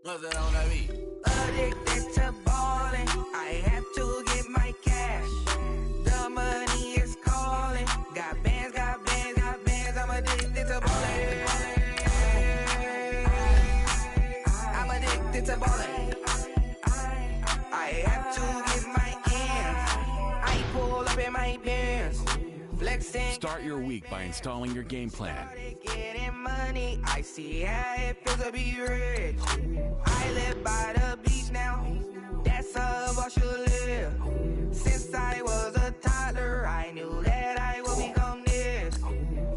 No se da una beat. Addicted to ballin', I have to get my cash. The money is calling. Got bands, got bands, got bands. I'm addicted to ballin'. I'm addicted to ballin'. I have to get my ends. I pull up in my pants. Flexing. Start your week by installing your game plan. Getting money, I see how it feels to be rich. I live by the beach now, that's how I should live. Since I was a toddler, I knew that I would become this.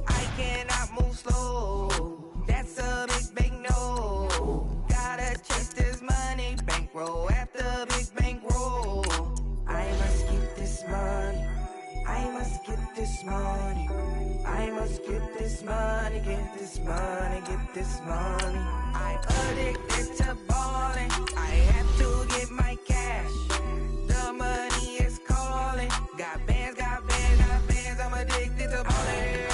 I cannot move slow, that's a big no. Gotta chase this money, bankroll after big bankroll. I must get this money, I must get this money. I must get this money, get this money, get this money. I'm addicted to ballin', I have to get my cash. The money is calling. Got bands, got bands, got bands. I'm addicted to ballin'.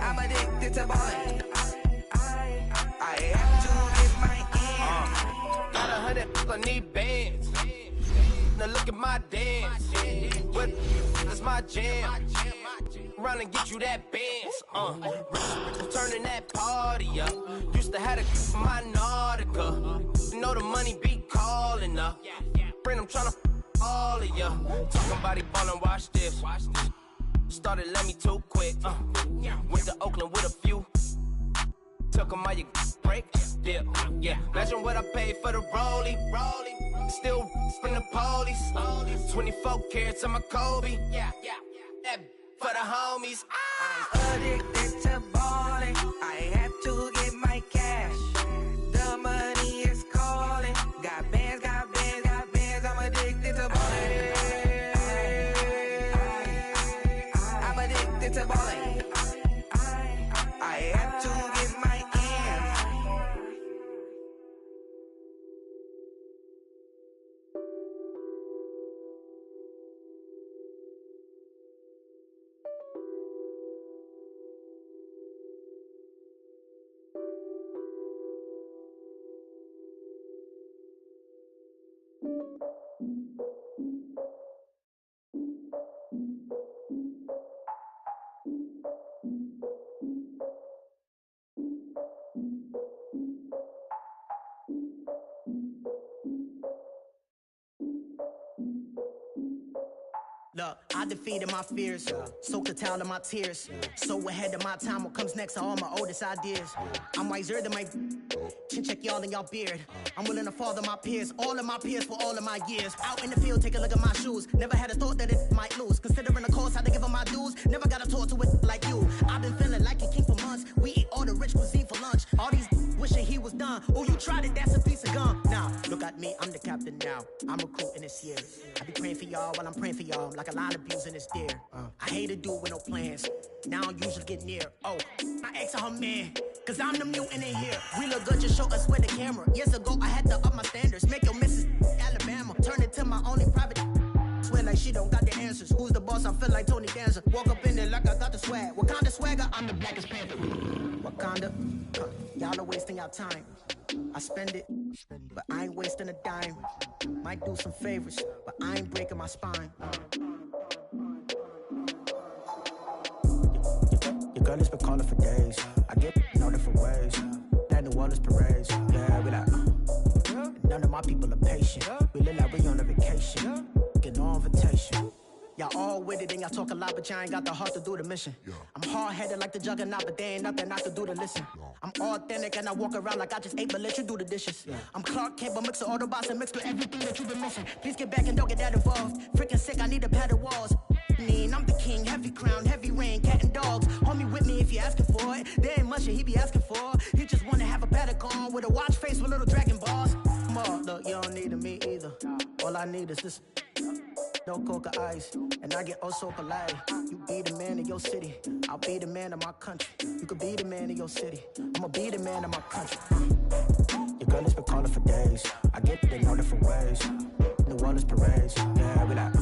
I'm addicted to ballin'. I have to get my ends. Got 100, I need bands. Now look at my dance. What is my jam? Run and get you that bands. Turning that party up. Used to have a my Nautica. You know the money be calling up. Friend, I'm tryna all of ya. Talking about he ballin', watch this. Started let me too quick. Went to Oakland with a few. Took 'em all you break. Dip. Yeah. Imagine what I paid for the rollie. Still from the police. 24 carats on my Kobe. That for the homies. I'm addicted to ballin'. I have to get my cash. The money is calling. Got bands, got bands, got bands. I'm addicted to ballin'. I'm addicted to ballin'. I have to get my ends. Look, I defeated my fears, soaked the towel in my tears. So ahead of my time, what comes next are all my oldest ideas. I'm wiser than my chin check y'all in y'all beard. I'm willing to father my peers, all of my peers for all of my years. Out in the field, take a look at my shoes. Never had a thought that it might lose. Considering the cost, how to give them my dues. Never got to talk to it like you. I've been feeling like a king for months. We eat all the rich cuisine for lunch. All these wishing he was done. Oh, you tried it, that's a piece of gum. Now, look at me, I'm the captain now. I'm recruiting this year. I be praying for y'all while I'm praying for y'all. Like a line of views in this deer. I hate a dude with no plans. Now I usually get near. Oh, my ex her man. Cause I'm the mutant in here. We look good, just show us with the camera. Years ago, I had to up my standards. Make your missus Alabama. Turn it to my only private. Swear like she don't got the answers. Who's the boss? I feel like Tony Danza. Walk up in there like I got the swag. What kind of swagger? I'm the blackest panther. Wakanda. Y'all are wasting your time. I spend it, but I ain't wasting a dime. Might do some favors, but I ain't breaking my spine. Your girl has been calling for days. I get in all different ways. That New Orleans parades. Yeah, we like, none of my people are patient. We look like we on a vacation. Get no invitation. Y'all all with it and y'all talk a lot, but y'all ain't got the heart to do the mission. I'm hard-headed like the juggernaut, but there ain't nothing I can do to listen. I'm authentic and I walk around like I just ate, but let you do the dishes. I'm Clark Kent, but mix of Autobots and mixed with everything that you've been missing. Please get back and don't get that involved. Freaking sick, I need a pad of walls. I'm the king, heavy crown, heavy rain, cat and dogs. Homie with me if you're asking for it. There ain't much that he be asking for. He just wanna have a paddock on with a watch face with little dragon balls. Look, you don't need me either. All I need is this. No coca ice, and I get oh so polite. You be the man of your city, I'll be the man of my country. You could be the man of your city, I'ma be the man of my country. Your girl has been calling for days. I get it in all different ways. New Orleans parades, yeah, we like.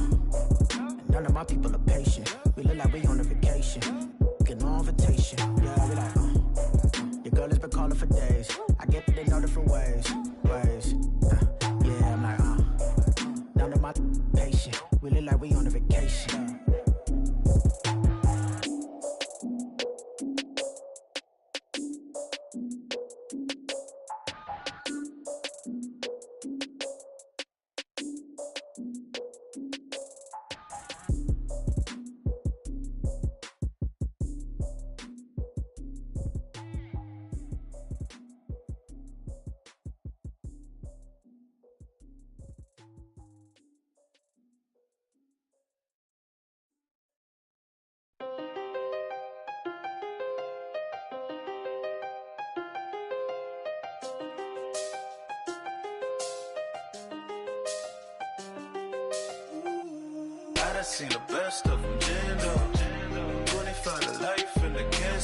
None of my people are patient. We look like we on a vacation. Get no invitation, yeah, we like. Your girl has been calling for days. party like we on a vacation. I done seen the best of them, Jando. 25 to life in the can't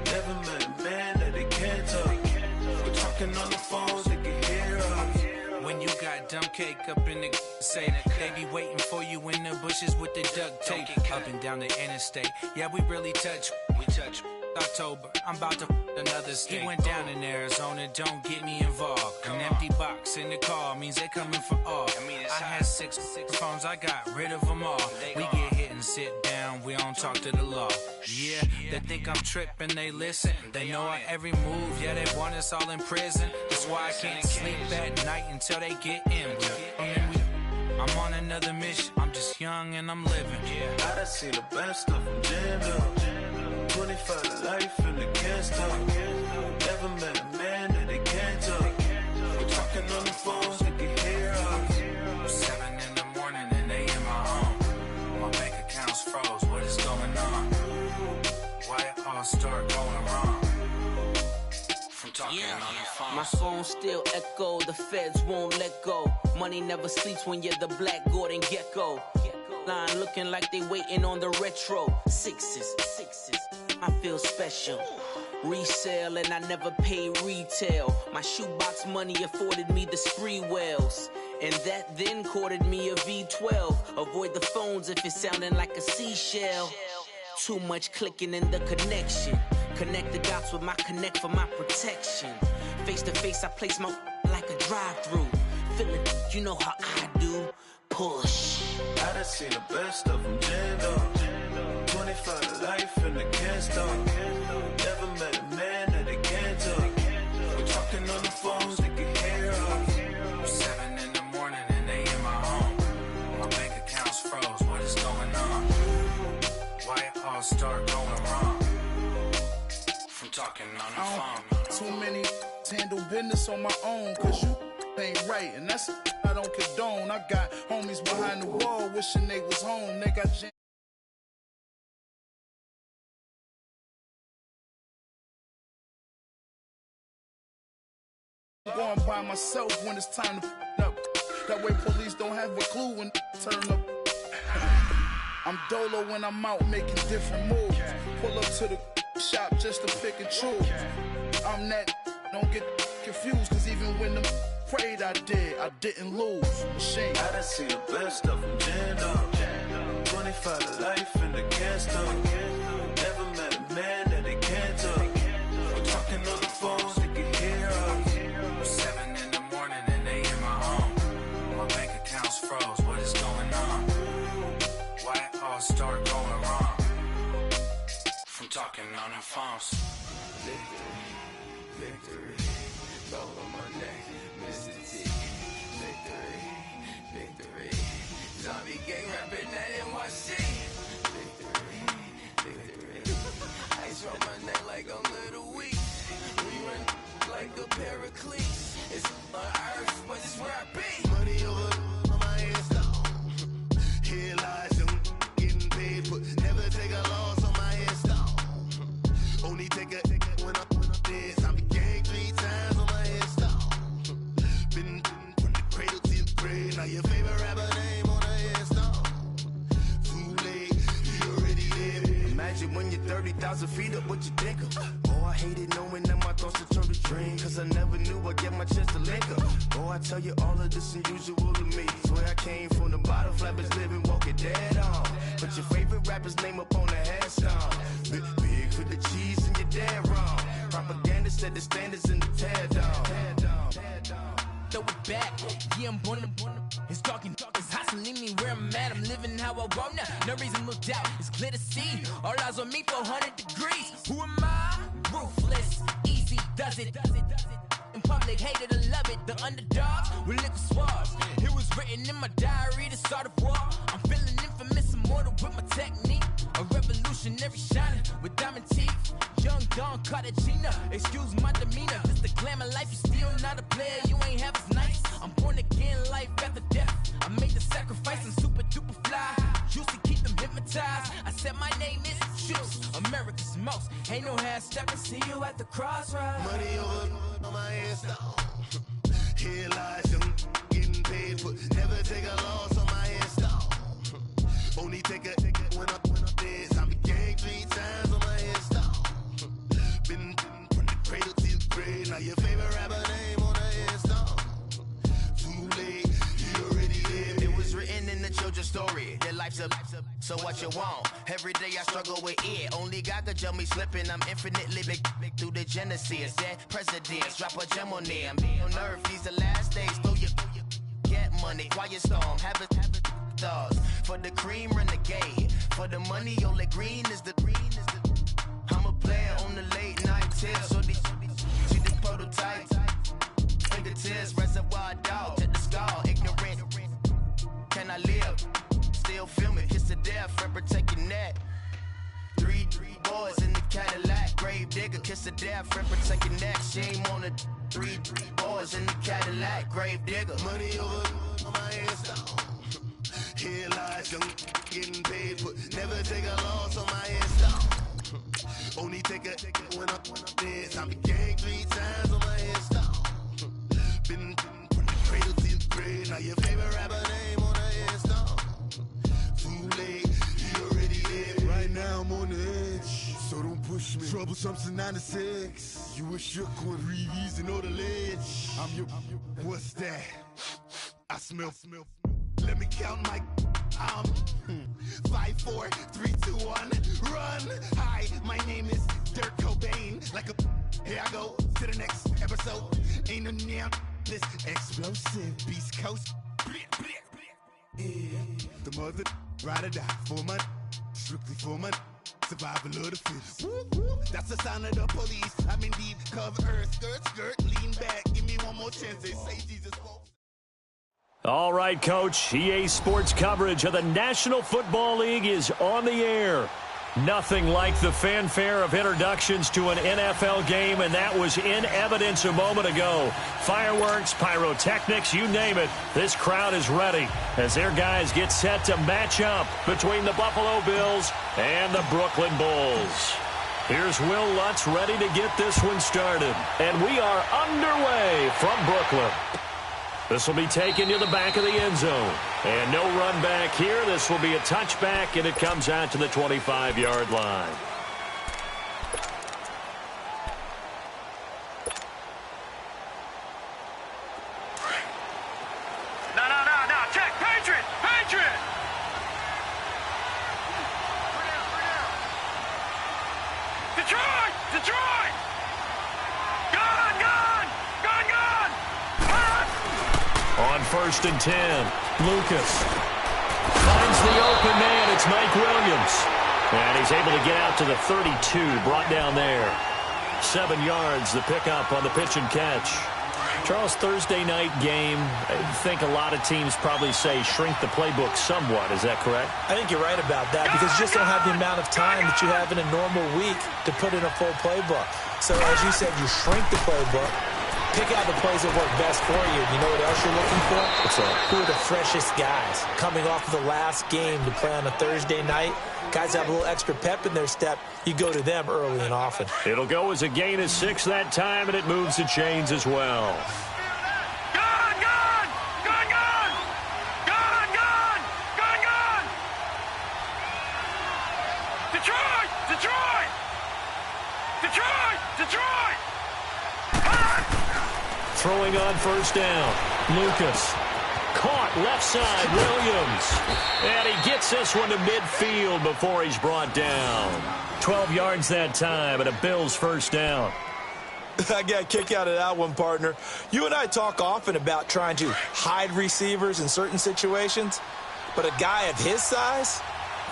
never met a man that they can't talk. We're talking on the phones, they can hear us. When you got dumb cake up in the say that they be waiting for you in the bushes with the duct tape up and down the interstate. Yeah, we really touch. We touch. October, I'm about to another state. He went down in Arizona, don't get me involved. An empty box in the car means they coming for all. I had six phones, I got rid of them all. We get hit and sit down, we don't talk to the law. Yeah, they think I'm tripping, they listen. They know our every move, yeah, they want us all in prison. That's why I can't sleep at night until they get in. I'm on another mission, I'm just young and I'm living. I done seen the best of them, Jando. 25 to life in the can't stop. Never met a man that they can't talk. We're talking on the phones, they can hear us. 7 in the morning and they in my home. My bank account's froze, what is going on? Why it all start going wrong? From talking on the phone. My phone still echo, the feds won't let go. Money never sleeps when you're the Black Gordon Gecko. Line looking like they waiting on the retro. Sixes, I feel special. Resale and I never pay retail. My shoebox money afforded me the spree wells. And that then courted me a V12. Avoid the phones if it's sounding like a seashell. Too much clicking in the connection. Connect the dots with my connect for my protection. Face to face, I place my like a drive-through. Feeling, you know how I do. Push. I done seen the best of them, Jando. 25 to life in the can't stop. Never met a man that they can't talk. We're talking on the phones, they can hear us. 7 in the morning and they in my home. My bank account's froze, what is going on? Why it all start going wrong? From talking on the phone. Too many handle business on my own, cause you ain't right, and that's I don't condone. I got homies behind the wall wishing they was home. They got going by myself when it's time to up. That way police don't have a clue when turn up. I'm dolo when I'm out making different moves. Pull up to the shop just to pick and choose. I'm that, don't get confused, cause even when the prayed I didn't lose. Machine. I done seen the best of them, Jando. 25 to life in the can't stop. Never met a man that they can't talk. We're talking on the phones, they can hear us. 7 in the morning and they in my home. My bank account's froze, what is going on? Why it all start going wrong? From talking on the phones. Victory, roll on my neck, Mr. T. Victory, zombie gang rapping that NYC. Victory, ice round my neck like I'm Little Weak. We run like a Pericles. It's on earth, but it's where I be. Money over on my install. Here lies them getting paid, but never take a loss on my install. Only take a when I'm dead. I be gang 3 times on my install. Been from the cradle to the grave. Now your favorite rapper name on the install. Too late, you already live. Imagine when you're 30,000 feet up, what you think of? Oh, I hated knowing that my thoughts would turn to dream, cause I never knew I'd get my chance to link up. Oh, I tell you all of this unusual to me. Swear I came from the bottom, flappers living, walking dead on. Put your favorite rapper's name up on the headstone. Big for the cheese and you're dead wrong. Propaganda set the standards in the tear down. Throw it back, yeah, I'm on the. It's dark, it's hot. so leave me where I'm at. I'm living how I want now. No reason to doubt. It's clear to see. All eyes on me, 400 degrees. Who am I? Ruthless. Easy does it. In public, hate it or love it. The underdogs with liquor swabs. It was written in my diary to start a war. I'm feeling infamous, immortal with my technique. A revolutionary shining with diamond teeth. Young Don Cartagena, excuse my demeanor. This the glamour life, you still not a player, you ain't half as nice. I'm born again, life after death. I made the sacrifice, I'm super duper fly. Used to keep them hypnotized. I said my name is Juice, America's most. Ain't no half stepping, see you at the crossroads. Money over on my headstone. Here lies young, getting paid for. Never take a loss on my headstone. Only take a when I'm dead. I'm gang 3 times on my headstone. Been from the cradle to the grave. Now your favorite rapper name on the headstone. Too late, you already dead. It was written in the children's story. Their life's a so what you want. Every day I struggle with it. Only God could jump me slipping. I'm infinitely big through the genesis. That presidents drop a gem on them. On earth, these the last days. Throw your get money. Quiet storm. Have it stars. For the cream, renegade. For the money, only green is the I'm a player on the late night tips. So these see the prototype. Fingertips, reservoir dog. To the skull, ignorant. Can I live? Still film it. Kiss to death, forever taking that. Three boys in the Cadillac. Grave digger, kiss to death, forever taking that. Shame on the three boys in the Cadillac. Grave digger. Money over on my headstone. Here lies young, getting paid for. Never take a loss on my headstone. Only take a when I'm dead. I'm gang 3 times on my headstone. Been from the cradle to the grave. Now your favorite rapper name on the headstone. Too late, you already dead. Right now I'm on the edge, so don't push me. Troublesome since 96. You were shook with Reeves and all the ledge. I'm your. What's that? I smell. Let me count my. 5, 4, 3, 2, 1, run. Hi, my name is Dirk Cobain. Like a. Here I go to the next episode. Ain't no damn this explosive Beast Coast. Yeah. The mother ride or die for my. Strictly for my. Survival of the fittest. That's the sign of the police. I'm indeed cover earth, skirt, lean back. Give me one more chance. They say Jesus won't. All right, Coach. EA Sports coverage of the National Football League is on the air. Nothing like the fanfare of introductions to an NFL game, and that was in evidence a moment ago. Fireworks, pyrotechnics, you name it. This crowd is ready as their guys get set to match up between the Buffalo Bills and the Brooklyn Bulls. Here's Will Lutz ready to get this one started. And we are underway from Brooklyn. This will be taken to the back of the end zone. And no run back here. This will be a touchback, and it comes out to the 25-yard line. No. Check. Patriot. Detroit. Gone. On 1st and 10, Lucas finds the open man. It's Mike Williams. And he's able to get out to the 32, brought down there. 7 yards, the pickup on the pitch and catch. Charles, Thursday night game, I think a lot of teams probably say shrink the playbook somewhat. Is that correct? I think you're right about that because you just don't have the amount of time that you have in a normal week to put in a full playbook. So as you said, you shrink the playbook. Pick out the plays that work best for you. You know what else you're looking for? What's that? Who are the freshest guys coming off of the last game to play on a Thursday night? Guys have a little extra pep in their step. You go to them early and often. It'll go as a gain of 6 that time, and it moves the chains as well. Detroit! Throwing on 1st down. Lucas. Caught left side. Williams. And he gets this one to midfield before he's brought down. 12 yards that time and a Bills 1st down. I got a kick out of that one, partner. You and I talk often about trying to hide receivers in certain situations, but a guy of his size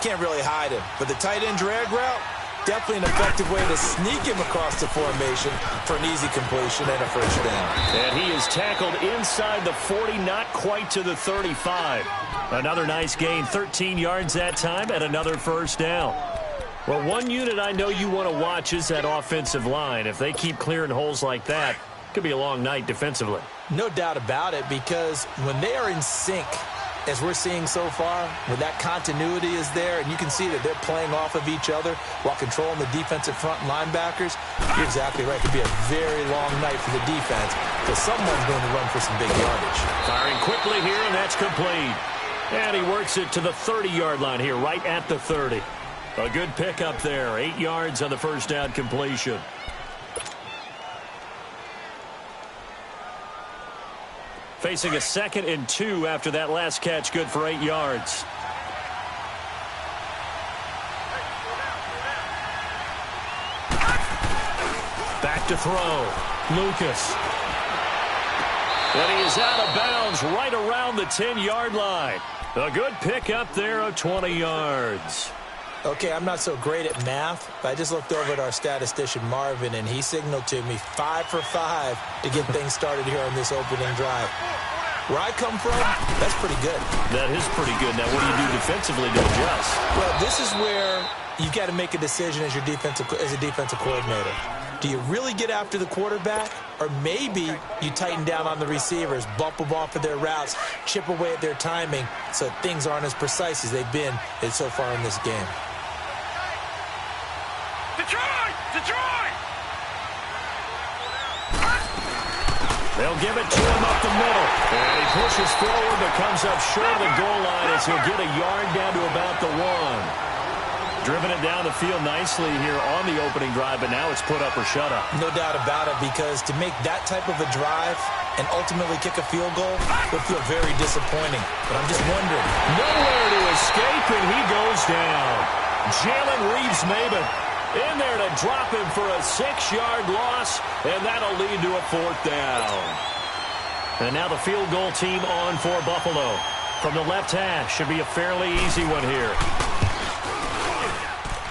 can't really hide him. But the tight end drag route, definitely an effective way to sneak him across the formation for an easy completion and a first down. And he is tackled inside the 40, not quite to the 35. Another nice gain, 13 yards that time, and another first down. Well, one unit I know you want to watch is that offensive line. If they keep clearing holes like that, it could be a long night defensively. No doubt about it, because when they are in sync, as we're seeing so far, when that continuity is there, and you can see that they're playing off of each other while controlling the defensive front linebackers, you're exactly right. It could be a very long night for the defense because someone's going to run for some big yardage. Firing quickly here, and that's complete. And he works it to the 30-yard line here, right at the 30. A good pickup there, 8 yards on the first down completion. Facing a 2nd and 2 after that last catch, good for 8 yards. Back to throw, Lucas. And he is out of bounds right around the 10-yard line. A good pickup there of 20 yards. Okay, I'm not so great at math, but I just looked over at our statistician, Marvin, and he signaled to me 5 for 5 to get things started here on this opening drive. Where I come from, that's pretty good. That is pretty good. Now, what do you do defensively to adjust? Well, this is where you've got to make a decision as a defensive coordinator. Do you really get after the quarterback, or maybe you tighten down on the receivers, bump them off of their routes, chip away at their timing so things aren't as precise as they've been so far in this game? Detroit! Detroit! They'll give it to him up the middle. And he pushes forward but comes up short of the goal line as he'll get a yard down to about the 1. Driven it down the field nicely here on the opening drive, but now it's put up or shut up. No doubt about it, because to make that type of a drive and ultimately kick a field goal would feel very disappointing. But I'm just wondering. Nowhere to escape, and he goes down. Jalen Reeves-Maybin in there to drop him for a 6-yard loss, and that'll lead to a 4th down. And now the field goal team on for Buffalo. From the left hash, should be a fairly easy one here.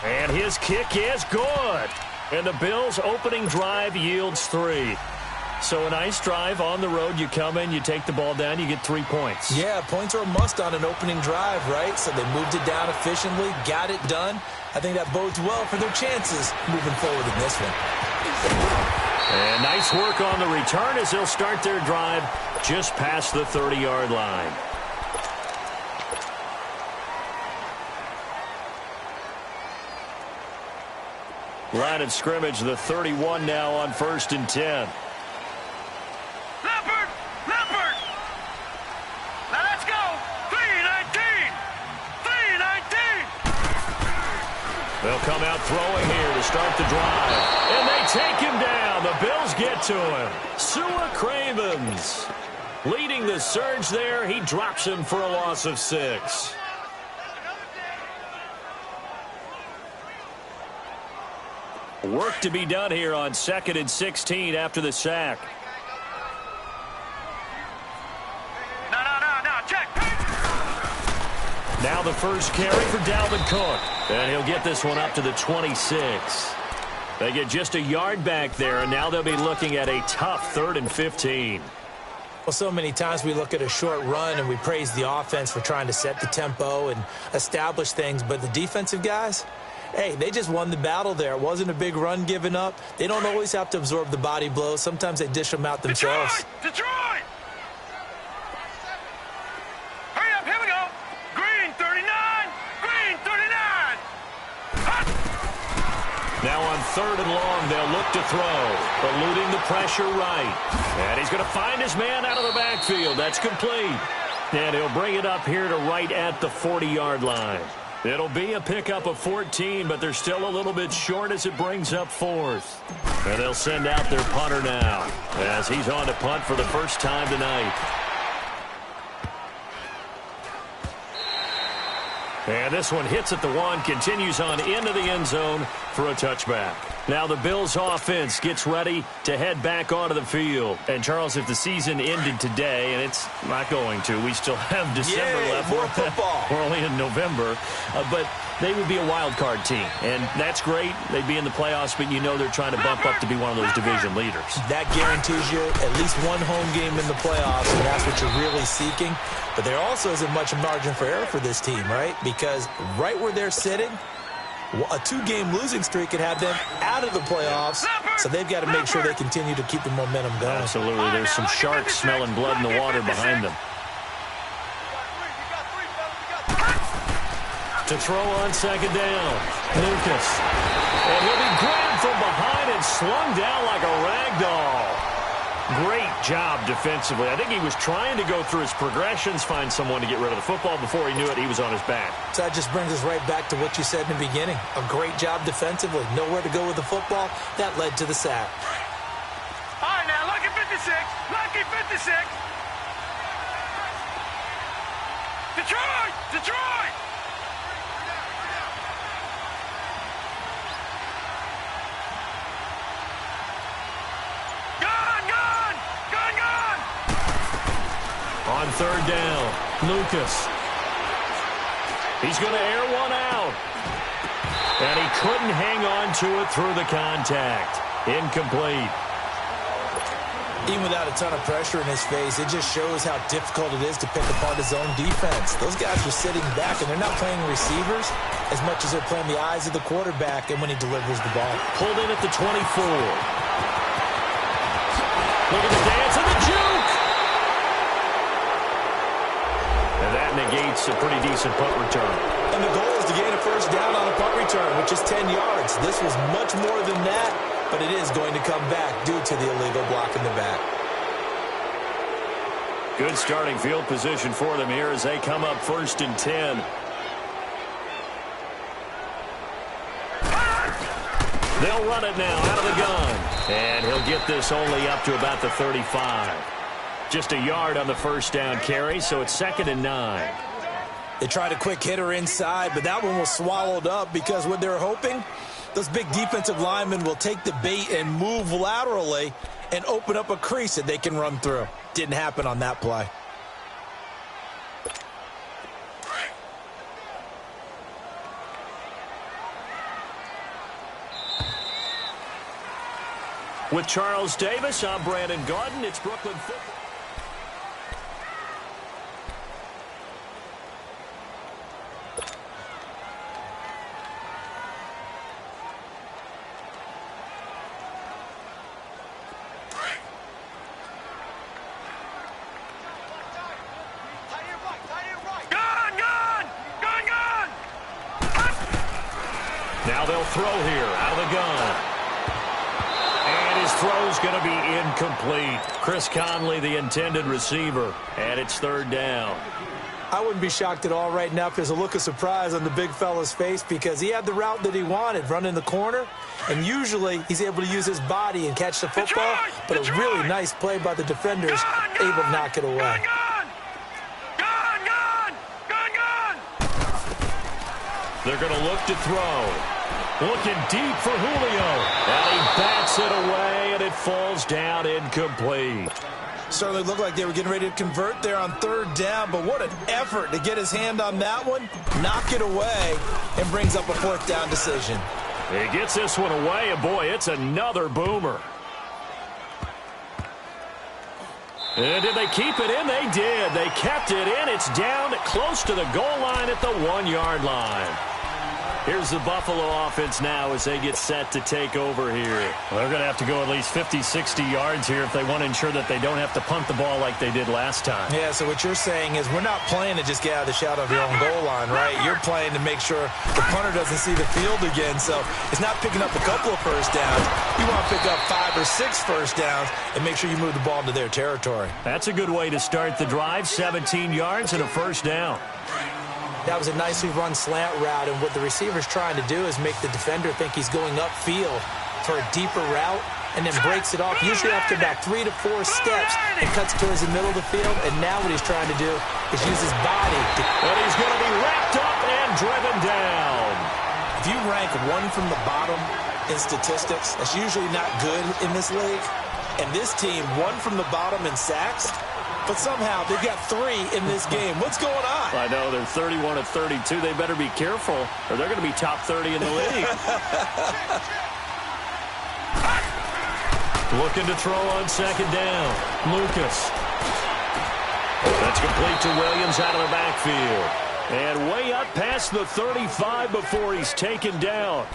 And his kick is good. And the Bills' opening drive yields 3. So a nice drive on the road. You come in, you take the ball down, you get 3 points. Yeah, points are a must on an opening drive, right? So they moved it down efficiently, got it done. I think that bodes well for their chances moving forward in this one. And nice work on the return as they'll start their drive just past the 30-yard line. Line of scrimmage, the 31 now on 1st and 10. Leopard! Leopard! Now let's go! 3-19! 3-19! They'll come out throwing here to start the drive. And they take him down. The Bills get to him. Sua Cravens leading the surge there. He drops him for a loss of 6. Work to be done here on 2nd and 16 after the sack. No, check. Now the first carry for Dalvin Cook. And he'll get this one up to the 26. They get just a yard back there, and now they'll be looking at a tough 3rd and 15. Well, so many times we look at a short run and we praise the offense for trying to set the tempo and establish things, but the defensive guys, hey, they just won the battle there. It wasn't a big run given up. They don't always have to absorb the body blows. Sometimes they dish them out themselves. Detroit! Hurry up, here we go. Green 39! Green 39! Hot. Now on 3rd and long, they'll look to throw. Eluding the pressure right. And he's going to find his man out of the backfield. That's complete. And he'll bring it up here to right at the 40-yard line. It'll be a pickup of 14, but they're still a little bit short as it brings up 4th. And they'll send out their punter now as he's on to punt for the first time tonight. And this one hits at the 1, continues on into the end zone for a touchback. Now the Bills offense gets ready to head back onto the field. And, Charles, if the season ended today, and it's not going to, we still have December left. More football. We're only in November. But they would be a wild card team. And that's great. They'd be in the playoffs, but you know they're trying to bump up to be one of those division leaders. That guarantees you at least one home game in the playoffs, and that's what you're really seeking. But there also isn't much margin for error for this team, right? Because right where they're sitting, a 2-game losing streak could have them out of the playoffs, so they've got to make sure they continue to keep the momentum going. Absolutely. There's some sharks smelling blood in the water behind them. To throw on second down, Lucas. And he'll be grabbed from behind and slung down like a rag doll. Great job defensively. I think he was trying to go through his progressions, find someone to get rid of the football. Before he knew it, he was on his back. So that just brings us right back to what you said in the beginning. A great job defensively. Nowhere to go with the football. That led to the sack. All right, now, lucky 56. Lucky 56. Detroit! Detroit! On third down, Lucas. He's going to air one out. And he couldn't hang on to it through the contact. Incomplete. Even without a ton of pressure in his face, it just shows how difficult it is to pick apart his own defense. Those guys are sitting back, and they're not playing receivers as much as they're playing the eyes of the quarterback and when he delivers the ball. Pulled in at the 24. Look at the dance and the juke. And that negates a pretty decent punt return. And the goal is to gain a first down on a punt return, which is 10 yards. This was much more than that, but it is going to come back due to the illegal block in the back. Good starting field position for them here as they come up 1st and 10. They'll run it now out of the gun. And he'll get this only up to about the 35. Just a yard on the first down carry, so it's 2nd and 9. They tried a quick hitter inside, but that one was swallowed up because what they're hoping, those big defensive linemen will take the bait and move laterally and open up a crease that they can run through. Didn't happen on that play. With Charles Davis, I'm Brandon Garden. It's Brooklyn Football. Now they'll throw here out of the gun. And his throw's going to be incomplete. Chris Conley, the intended receiver, and it's 3rd down. I wouldn't be shocked at all right now if there's a look of surprise on the big fella's face because he had the route that he wanted, running the corner, and usually he's able to use his body and catch the football, but a really nice play by the defenders, able to knock it away. They're going to look to throw. Looking deep for Julio. And he bats it away, and it falls down incomplete. Certainly looked like they were getting ready to convert there on 3rd down, but what an effort to get his hand on that one, knock it away, and brings up a 4th down decision. He gets this one away, and boy, it's another boomer. And did they keep it in? They did. They kept it in. It's down close to the goal line at the 1-yard line. Here's the Buffalo offense now as they get set to take over here. Well, they're going to have to go at least 50, 60 yards here if they want to ensure that they don't have to punt the ball like they did last time. Yeah, so what you're saying is we're not playing to just get out of the shadow of your own goal line, right? You're playing to make sure the punter doesn't see the field again. So it's not picking up a couple of first downs. You want to pick up 5 or 6 first downs and make sure you move the ball into their territory. That's a good way to start the drive, 17 yards and a first down. That was a nicely run slant route, and what the receiver's trying to do is make the defender think he's going upfield for a deeper route and then breaks it off, usually after about 3 to 4 steps, and cuts towards the middle of the field. And now what he's trying to do is use his body. And he's going to be wrapped up and driven down. If you rank one from the bottom, in statistics. That's usually not good in this league. And this team won from the bottom in sacks, but somehow they've got 3 in this game. What's going on? I know, they're 31 of 32. They better be careful, or they're going to be top 30 in the league. Looking to throw on second down. Lucas. That's complete to Williams out of the backfield. And way up past the 35 before he's taken down.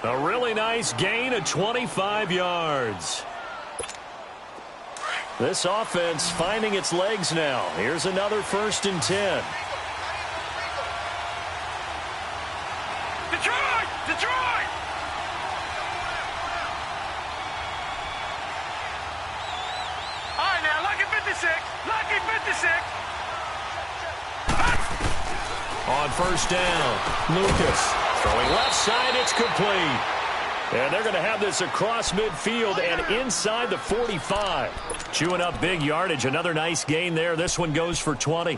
A really nice gain of 25 yards. This offense finding its legs now. Here's another 1st and 10. Detroit! Detroit! All right, now, lucky 56. Lucky 56. On 1st down, Lucas throwing left side. It's complete. And they're going to have this across midfield and inside the 45. Chewing up big yardage. Another nice gain there. This one goes for 20.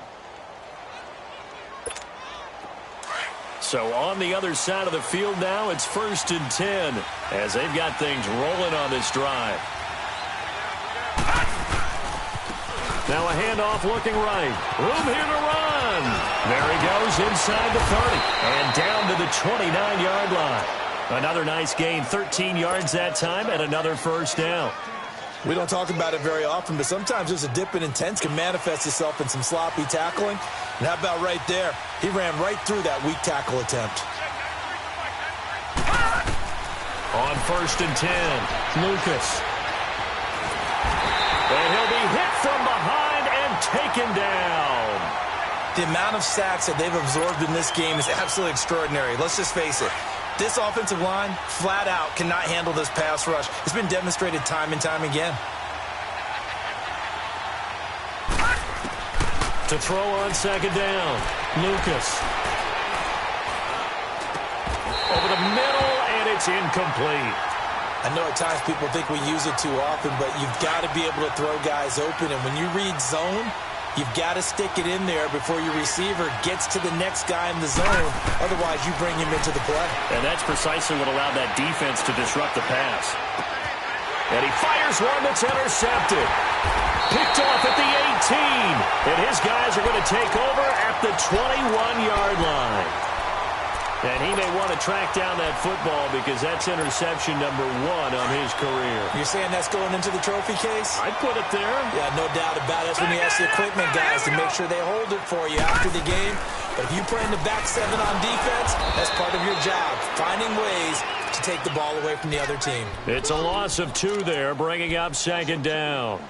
So on the other side of the field now, it's 1st and 10 as they've got things rolling on this drive. Now a handoff looking right. Room here to run. There he goes inside the 30 and down to the 29-yard line. Another nice gain, 13 yards that time, and another 1st down. We don't talk about it very often, but sometimes just a dip in intent can manifest itself in some sloppy tackling. And how about right there? He ran right through that weak tackle attempt. On 1st and 10, Lucas. And he'll be hit from behind and taken down. The amount of sacks that they've absorbed in this game is absolutely extraordinary. Let's just face it. This offensive line, flat out, cannot handle this pass rush. It's been demonstrated time and time again. To throw on second down, Lucas. Over the middle, and it's incomplete. I know at times people think we use it too often, but you've got to be able to throw guys open. And when you read zone, you've got to stick it in there before your receiver gets to the next guy in the zone. Otherwise, you bring him into the play. And that's precisely what allowed that defense to disrupt the pass. And he fires one that's intercepted. Picked off at the 18. And his guys are going to take over at the 21-yard line. And he may want to track down that football because that's interception number 1 on his career. You're saying that's going into the trophy case? I'd put it there. Yeah, no doubt about it. That's when you ask the equipment guys to make sure they hold it for you after the game. But if you play in the back 7 on defense, that's part of your job, finding ways to take the ball away from the other team. It's a loss of 2 there, bringing up second down.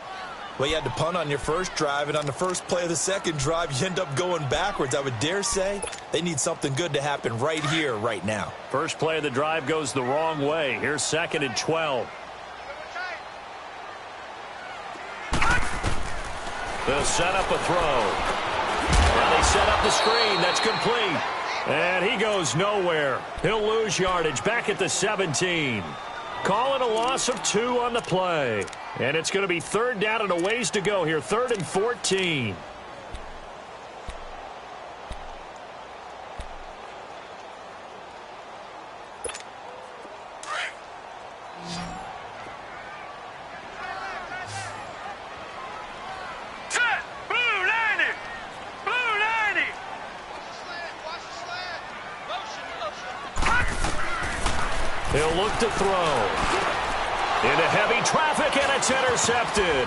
Well, you had to punt on your first drive, and on the first play of the second drive, you end up going backwards. I would dare say they need something good to happen right here, right now. First play of the drive goes the wrong way. Here's 2nd and 12. They'll set up a throw. Well, they set up the screen. That's complete. And he goes nowhere. He'll lose yardage back at the 17. Calling a loss of 2 on the play. And it's going to be 3rd down and a ways to go here. 3rd and 14. Set! Blue 90! Blue 90! He'll look to throw. Into heavy traffic, and it's intercepted.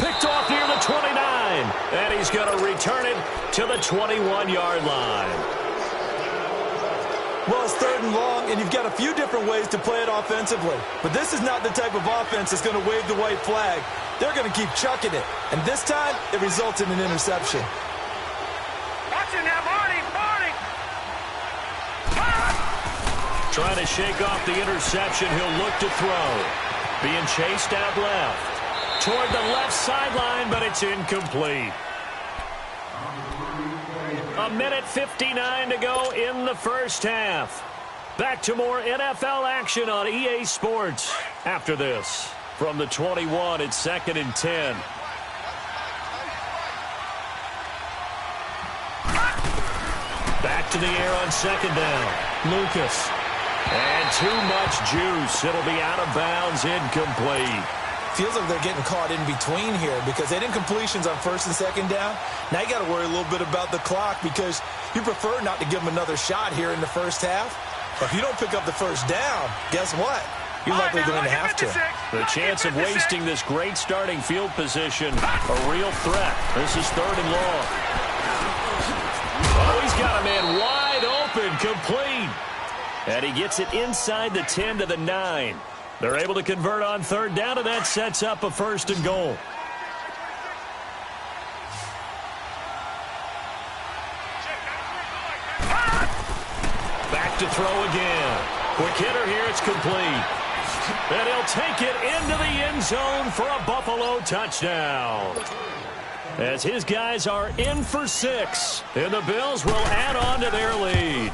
Picked off near the 29, and he's going to return it to the 21-yard line. Well, it's 3rd and long, and you've got a few different ways to play it offensively. But this is not the type of offense that's going to wave the white flag. They're going to keep chucking it. And this time, it results in an interception. Watch it now, Marty! Marty! Trying to shake off the interception. He'll look to throw. Being chased out left. Toward the left sideline, but it's incomplete. 1:59 to go in the first half. Back to more NFL action on EA Sports after this. From the 21, it's 2nd and 10. Back to the air on second down. Lucas. And too much juice. It'll be out of bounds, incomplete. Feels like they're getting caught in between here because they didn't completions on first and second down. Now you got to worry a little bit about the clock because you prefer not to give them another shot here in the first half. But if you don't pick up the first down, guess what? You're likely going to have to. The chance of wasting this great starting field position, a real threat. This is 3rd and long. Oh, he's got a man wide open, complete. And he gets it inside the 10 to the 9. They're able to convert on 3rd down, and that sets up a 1st and goal. Back to throw again. Quick hitter here, it's complete. And he'll take it into the end zone for a Buffalo touchdown. As his guys are in for 6, and the Bills will add on to their lead.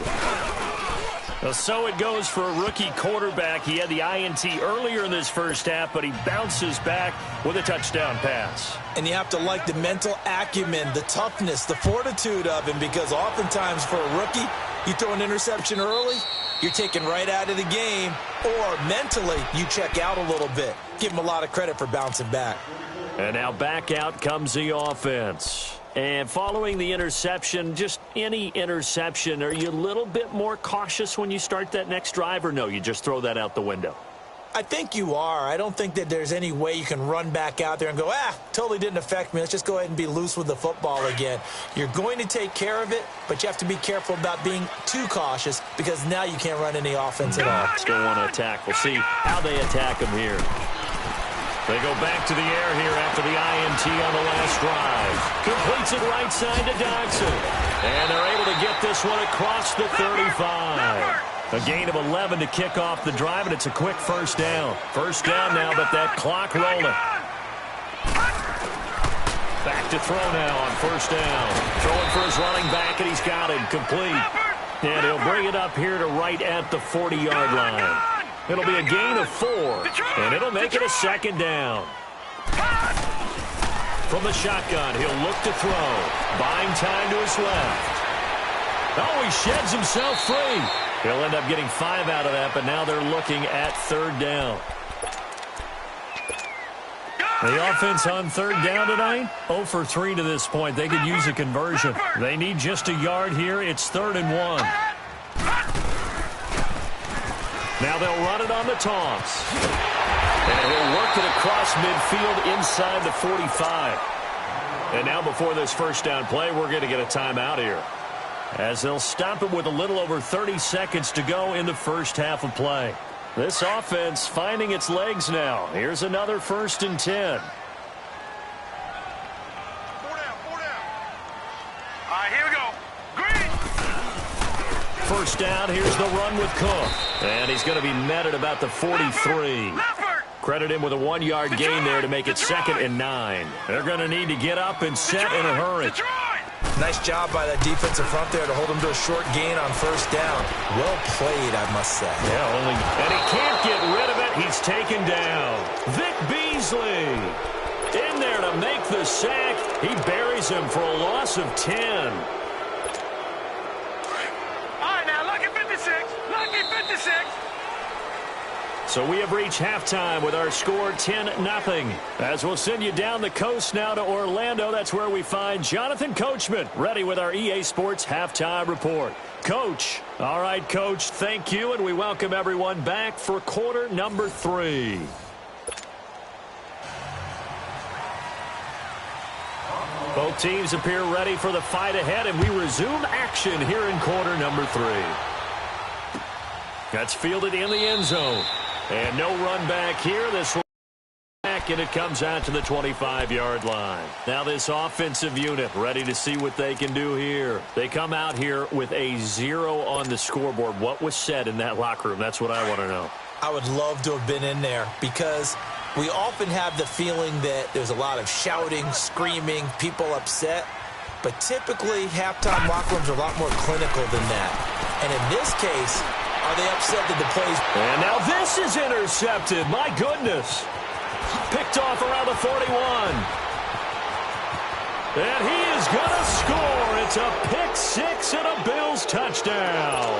So it goes for a rookie quarterback. He had the INT earlier in this first half, but he bounces back with a touchdown pass. And you have to like the mental acumen, the toughness, the fortitude of him, because oftentimes for a rookie, you throw an interception early, you're taken right out of the game, or mentally you check out a little bit. Give him a lot of credit for bouncing back. And now back out comes the offense. And following the interception, just any interception, are you a little bit more cautious when you start that next drive, or no, you just throw that out the window? I think you are. I don't think that there's any way you can run back out there and go, totally didn't affect me. Let's just go ahead and be loose with the football again. You're going to take care of it, but you have to be careful about being too cautious because now you can't run any offense at all. Still want to attack. We'll see how they attack him here. They go back to the air here after the INT on the last drive. Completes it right side to Dodson. And they're able to get this one across the 35. A gain of 11 to kick off the drive, and it's a quick 1st down. 1st down now, but that clock rolling. Back to throw now on 1st down. Throwing for his running back, and he's got it complete. And he'll bring it up here to right at the 40-yard line. It'll be a gain of 4, and it'll make it a 2nd down. From the shotgun, he'll look to throw. Buying time to his left. Oh, he sheds himself free. He'll end up getting 5 out of that, but now they're looking at 3rd down. The offense on 3rd down tonight, 0 for 3 to this point. They could use a conversion. They need just a yard here. It's 3rd and 1. Now they'll run it on the toss. And he'll work it across midfield inside the 45. And now before this 1st down play, we're going to get a timeout here, as they'll stop it with a little over 30 seconds to go in the 1st half of play. This offense finding its legs now. Here's another 1st and 10. 4 down. All right, here we go. Green. 1st down, here's the run with Cook. And he's going to be met at about the 43. Credit him with a 1-yard gain there to make it 2nd and 9. They're going to need to get up and set in a hurry. Nice job by that defensive front there to hold him to a short gain on 1st down. Well played, I must say. Yeah, and he can't get rid of it. He's taken down. Vic Beasley in there to make the sack. He buries him for a loss of 10. All right, now, lucky 56. Lucky 56. So we have reached halftime with our score 10-0. As we'll send you down the coast now to Orlando, that's where we find Jonathan Coachman, ready with our EA Sports Halftime Report. Coach. All right, Coach, thank you, and we welcome everyone back for quarter number 3. Both teams appear ready for the fight ahead, and we resume action here in quarter number 3. That's fielded in the end zone. And no run back here. This will back, and it comes out to the 25-yard line. Now this offensive unit ready to see what they can do here. They come out here with a 0 on the scoreboard. What was said in that locker room? That's what I want to know. I would love to have been in there because we often have the feeling that there's a lot of shouting, screaming, people upset. But typically, halftime locker rooms are a lot more clinical than that. And in this case, are they upset that the plays... And now this is intercepted. My goodness. Picked off around the 41. And he is going to score. It's a pick 6 and a Bills touchdown.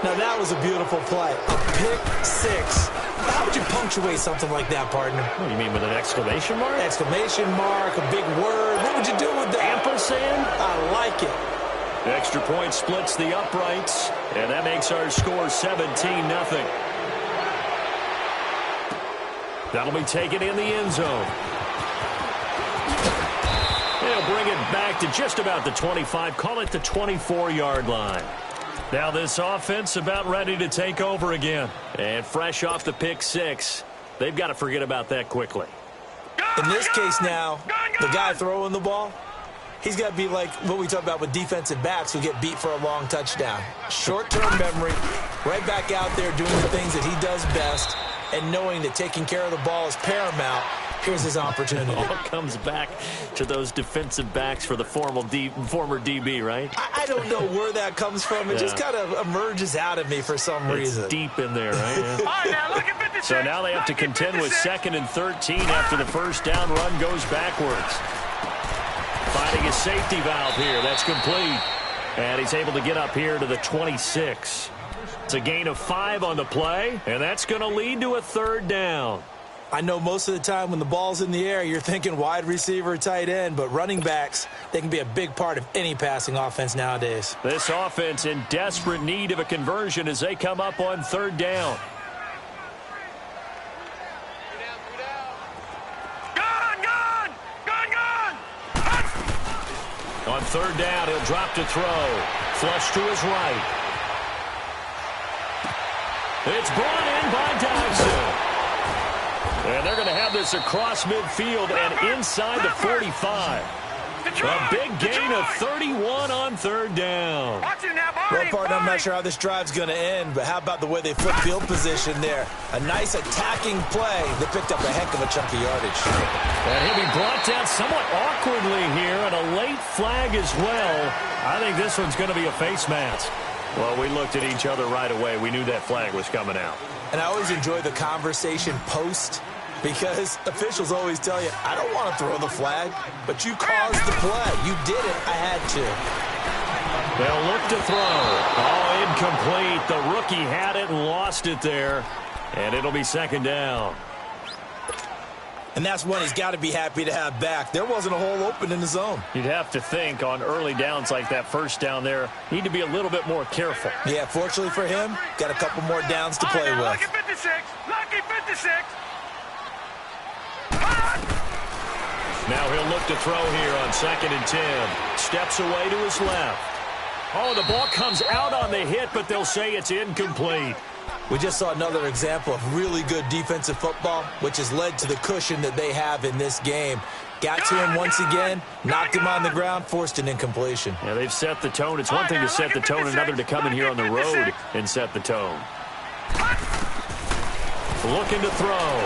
Now, that was a beautiful play. A pick six. How would you punctuate something like that, partner? What do you mean, with an exclamation mark? Exclamation mark, a big word. What would you do with that? Ampersand? I like it. The extra point splits the uprights, and that makes our score 17-0. That'll be taken in the end zone. They'll bring it back to just about the 25, call it the 24-yard line. Now this offense about ready to take over again. And fresh off the pick six, they've got to forget about that quickly. In this case now, the guy throwing the ball, he's got to be like what we talk about with defensive backs who get beat for a long touchdown. Short-term memory, right back out there doing the things that he does best, and knowing that taking care of the ball is paramount. Here's his opportunity. It all comes back to those defensive backs for the former DB, right? I don't know where that comes from. It just kind of emerges out of me for some reason. It's deep in there, right? So now they have to contend with 2nd and 13 after the first down run goes backwards. Finding a safety valve here. That's complete. And he's able to get up here to the 26. It's a gain of 5 on the play, and that's going to lead to a 3rd down. I know most of the time when the ball's in the air, you're thinking wide receiver, tight end, but running backs, they can be a big part of any passing offense nowadays. This offense in desperate need of a conversion as they come up on 3rd down. On 3rd down, he'll drop to throw. Flush to his right. It's brought in by Dodson. And they're going to have this across midfield and inside the 45. A big gain of 31 on 3rd down. Well, partner, I'm not sure how this drive's going to end, but how about the way they flip field position there? A nice attacking play. They picked up a heck of a chunk of yardage. And he'll be brought down somewhat awkwardly here, and a late flag as well. I think this one's going to be a face mask. Well, we looked at each other right away. We knew that flag was coming out. And I always enjoy the conversation post, because officials always tell you, I don't want to throw the flag, but you caused the play. You did it. I had to. They'll look to throw. Oh, incomplete. The rookie had it and lost it there. And it'll be 2nd down. And that's one he's got to be happy to have back. There wasn't a hole open in the zone. You'd have to think on early downs like that first down there, need to be a little bit more careful. Yeah, fortunately for him, got a couple more downs to play with. Lucky 56. Lucky 56. Now he'll look to throw here on 2nd and 10. Steps away to his left. Oh, the ball comes out on the hit, but they'll say it's incomplete. We just saw another example of really good defensive football, which has led to the cushion that they have in this game. Got to him once again, knocked him on the ground, forced an incompletion. Yeah, they've set the tone. It's one thing to set the tone, another to come in here on the road and set the tone. Looking to throw.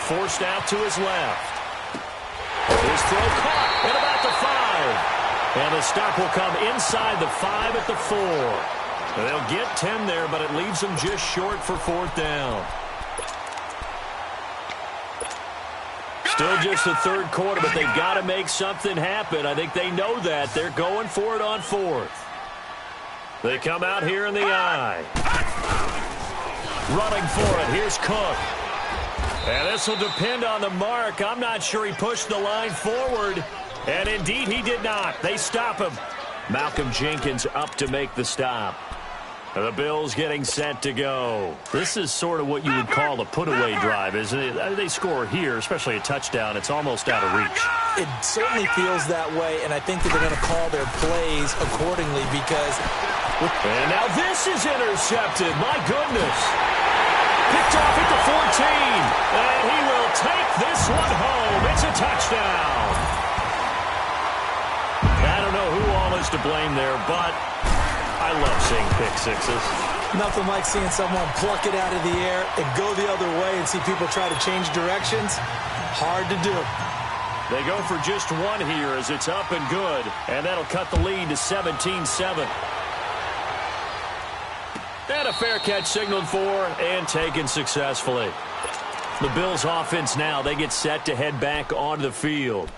Forced out to his left. His throw caught at about the 5. And the stop will come inside the 5 at the 4. They'll get 10 there, but it leaves them just short for 4th down. Still just the 3rd quarter, but they've got to make something happen. I think they know that. They're going for it on 4th. They come out here in the I. Running for it. Here's Cook. And this will depend on the mark. I'm not sure he pushed the line forward. And indeed, he did not. They stop him. Malcolm Jenkins up to make the stop. The Bills getting set to go. This is sort of what you would call a put-away drive, isn't it? They score here, especially a touchdown. It's almost out of reach. It certainly feels that way, and I think that they're going to call their plays accordingly because... And now this is intercepted. My goodness. Picked off at the 14. And he will take this one home. It's a touchdown. I don't know who all is to blame there, but I love seeing pick sixes. Nothing like seeing someone pluck it out of the air and go the other way and see people try to change directions. Hard to do. They go for just one here as it's up and good, and that'll cut the lead to 17-7. And a fair catch signaled for and taken successfully. The Bills offense now, they get set to head back onto the field.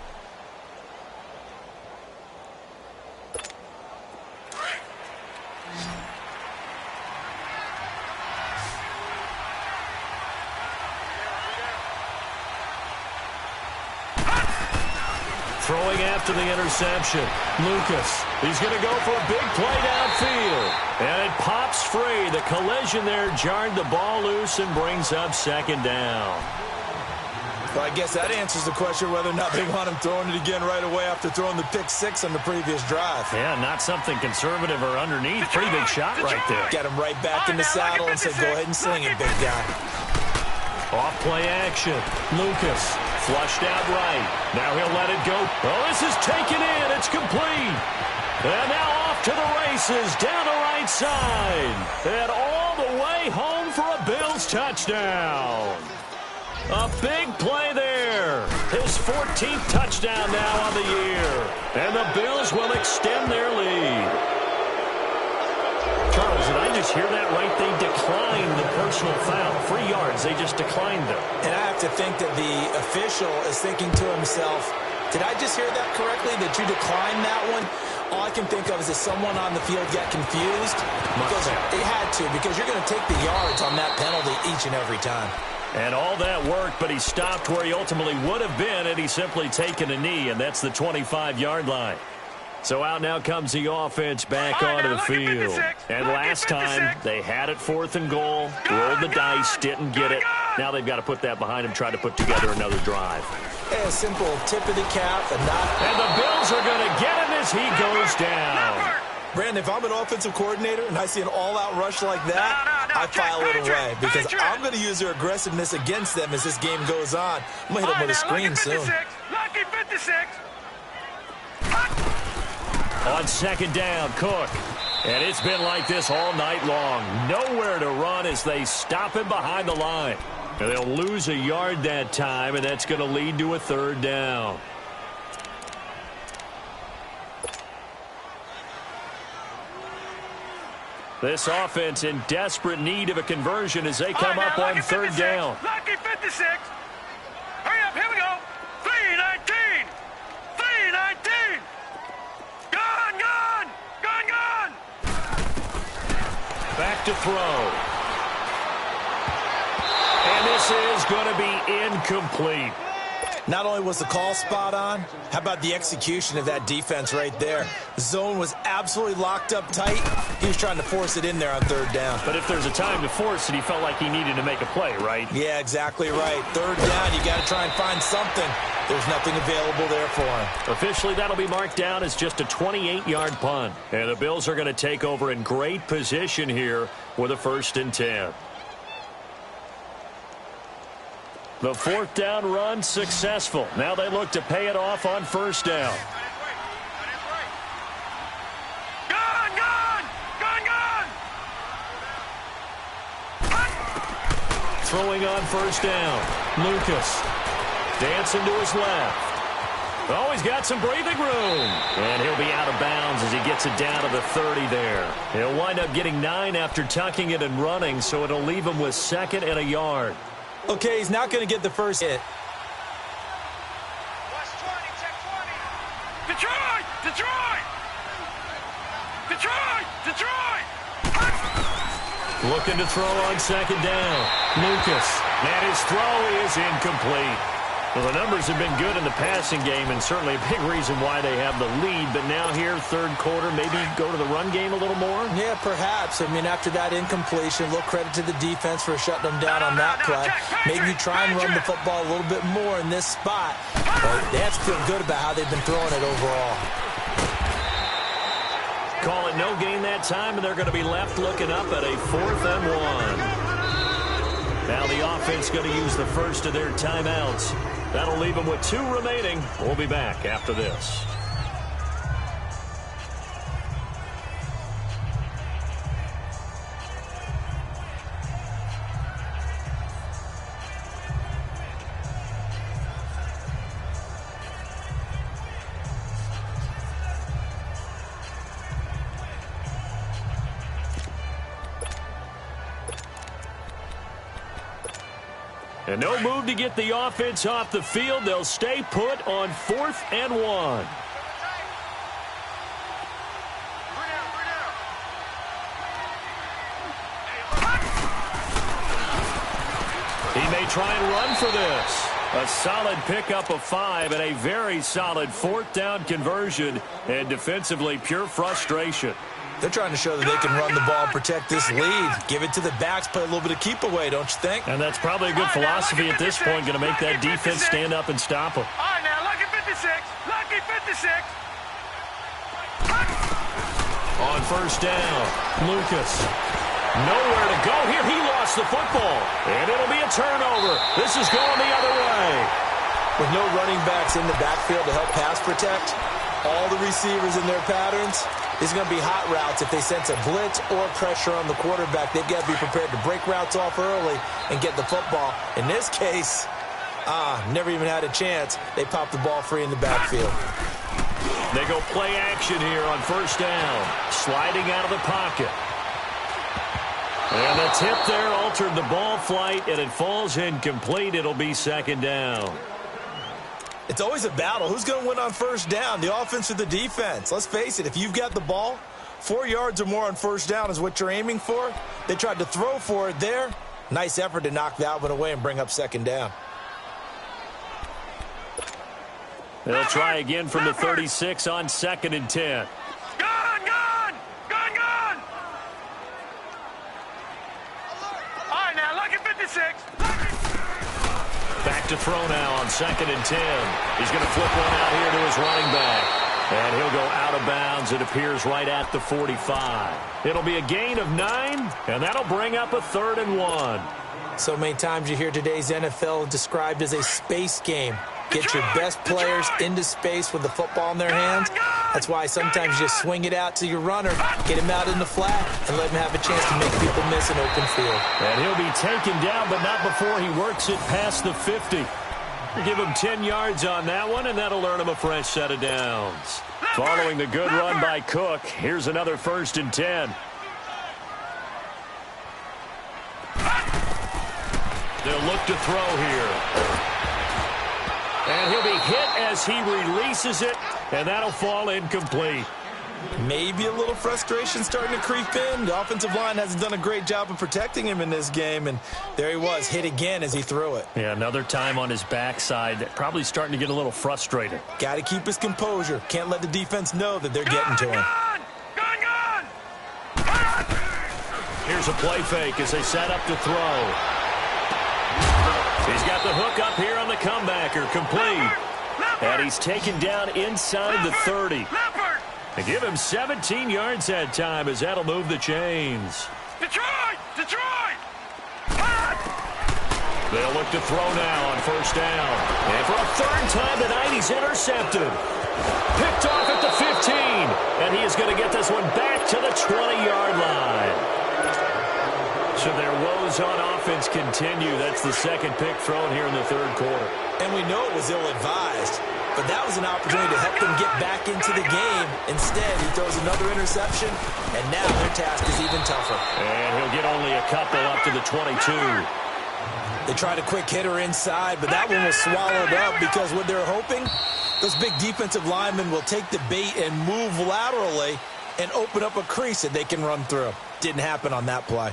Throwing after the interception. Lucas, he's going to go for a big play downfield. And it pops free. The collision there jarred the ball loose and brings up second down. Well, I guess that answers the question whether or not they want him throwing it again right away after throwing the pick six on the previous drive. Yeah, not something conservative or underneath. Pretty big shot right there. Get him right back in the saddle and say, go ahead and sling it, big guy. Off play action. Lucas flushed out right. Now he'll let it go. Oh, this is taken in. It's complete. And now off to the races down the right side. And all the way home for a Bills touchdown. A big play there. His 14th touchdown now on the year. And the Bills will extend their lead. Charles, did I just hear that right? They declined the personal foul. 3 yards, they just declined them. And I have to think that the official is thinking to himself, did I just hear that correctly, that you declined that one? All I can think of is that someone on the field got confused. Because they had to, because you're going to take the yards on that penalty each and every time. And all that worked, but he stopped where he ultimately would have been had he simply taken a knee, and that's the 25-yard line. So out now comes the offense back onto the field. And last time, they had it 4th and goal, rolled the dice, didn't get it. Now they've got to put that behind them, try to put together another drive. A simple tip of the cap. And the Bills are going to get him as he goes down. Brandon, if I'm an offensive coordinator and I see an all-out rush like that, I file it away because I'm going to use their aggressiveness against them as this game goes on. I'm going to hit them with a screen soon. Lucky 56. On second down, Cook. And it's been like this all night long. Nowhere to run as they stop him behind the line. And they'll lose a yard that time, and that's going to lead to a 3rd down. This offense in desperate need of a conversion as they come up on 3rd down. Lucky 56. Hurry up, here we go. 3-19. 3-19. Gone. Back to throw. And this is going to be incomplete. Not only was the call spot on, how about the execution of that defense right there? The zone was absolutely locked up tight. He was trying to force it in there on 3rd down. But if there's a time to force it, he felt like he needed to make a play, right? Yeah, exactly right. 3rd down, you got to try and find something. There's nothing available there for him. Officially, that'll be marked down as just a 28-yard punt. And the Bills are going to take over in great position here with a 1st and 10. The 4th down run successful. Now they look to pay it off on 1st down. Throwing on 1st down. Lucas dancing to his left. Oh, he's got some breathing room. And he'll be out of bounds as he gets it down to the 30 there. He'll wind up getting 9 after tucking it and running, so it'll leave him with 2nd and a yard. Okay, he's not going to get the first hit. Detroit! Looking to throw on 2nd down. Lucas. And his throw is incomplete. Well, the numbers have been good in the passing game and certainly a big reason why they have the lead. But now here, 3rd quarter, maybe go to the run game a little more? Yeah, perhaps. I mean, after that incompletion, a little credit to the defense for shutting them down on that play. Maybe try and run the football a little bit more in this spot. But they have to feel good about how they've been throwing it overall. Call it no gain that time, and they're going to be left looking up at a 4th and 1. Now the offense going to use the first of their timeouts. That'll leave them with 2 remaining. We'll be back after this. And no move to get the offense off the field. They'll stay put on 4th and 1. He may try and run for this. A solid pickup of 5 and a very solid 4th down conversion, and defensively pure frustration. They're trying to show that they can run the ball and protect this lead. Give it to the backs, play a little bit of keep away, don't you think? And that's probably a good philosophy at this point, going to make that defense stand up and stop them. All right, now, lucky 56. Lucky 56. On first down, Lucas. Nowhere to go here. He lost the football. And it'll be a turnover. This is going the other way. With no running backs in the backfield to help pass protect, all the receivers in their patterns, it's going to be hot routes. If they sense a blitz or pressure on the quarterback, they've got to be prepared to break routes off early and get the football. In this case, never even had a chance. They popped the ball free in the backfield. They go play action here on first down. Sliding out of the pocket. And the tip there altered the ball flight, and it falls incomplete. It'll be second down. It's always a battle. Who's going to win on first down, the offense or the defense? Let's face it, if you've got the ball, 4 yards or more on first down is what you're aiming for. They tried to throw for it there. Nice effort to knock that one away and bring up second down. They'll try again from the 36 on 2nd and 10. Gone! All right, now, lucky 56. Back to throw now on 2nd and 10. He's going to flip one out here to his running back. And he'll go out of bounds. It appears right at the 45. It'll be a gain of 9, and that'll bring up a 3rd and 1. So many times you hear today's NFL described as a space game. Get your best players into space with the football in their hands. That's why sometimes you just swing it out to your runner, get him out in the flat, and let him have a chance to make people miss an open field. And he'll be taken down, but not before he works it past the 50. Give him 10 yards on that one, and that'll earn him a fresh set of downs. Following the good run by Cook, here's another 1st and 10. They'll look to throw here. And he'll be hit as he releases it, and that'll fall incomplete. Maybe a little frustration starting to creep in. The offensive line hasn't done a great job of protecting him in this game, and there he was, hit again as he threw it. Yeah, another time on his backside, probably starting to get a little frustrated. Got to keep his composure. Can't let the defense know that they're getting to him. Here's a play fake as they set up to throw. He's got the hook up here on the comebacker, complete. And he's taken down inside the 30. They give him 17 yards that time as that'll move the chains. Detroit! They'll look to throw now on first down. And for a 3rd time tonight, he's intercepted. Picked off at the 15. And he is going to get this one back to the 20-yard line. So their woes on offense continue. That's the 2nd pick thrown here in the 3rd quarter. And we know it was ill-advised, but that was an opportunity to help them get back into the game. Instead, he throws another interception, and now their task is even tougher. And he'll get only a couple up to the 22. They tried a quick hitter inside, but that one was swallowed up because what they're hoping, those big defensive linemen will take the bait and move laterally and open up a crease that they can run through. Didn't happen on that play.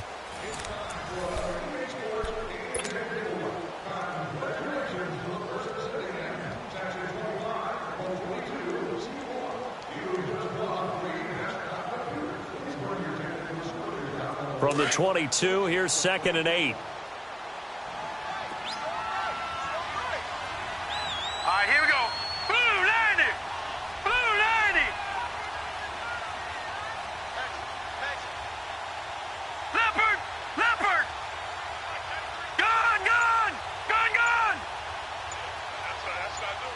From the 22, here's 2nd and 8. All right, here we go. Blue 90. Blue 90. Leopard. Leopard. Gone. Gone. Gone. Gone. That's what I do.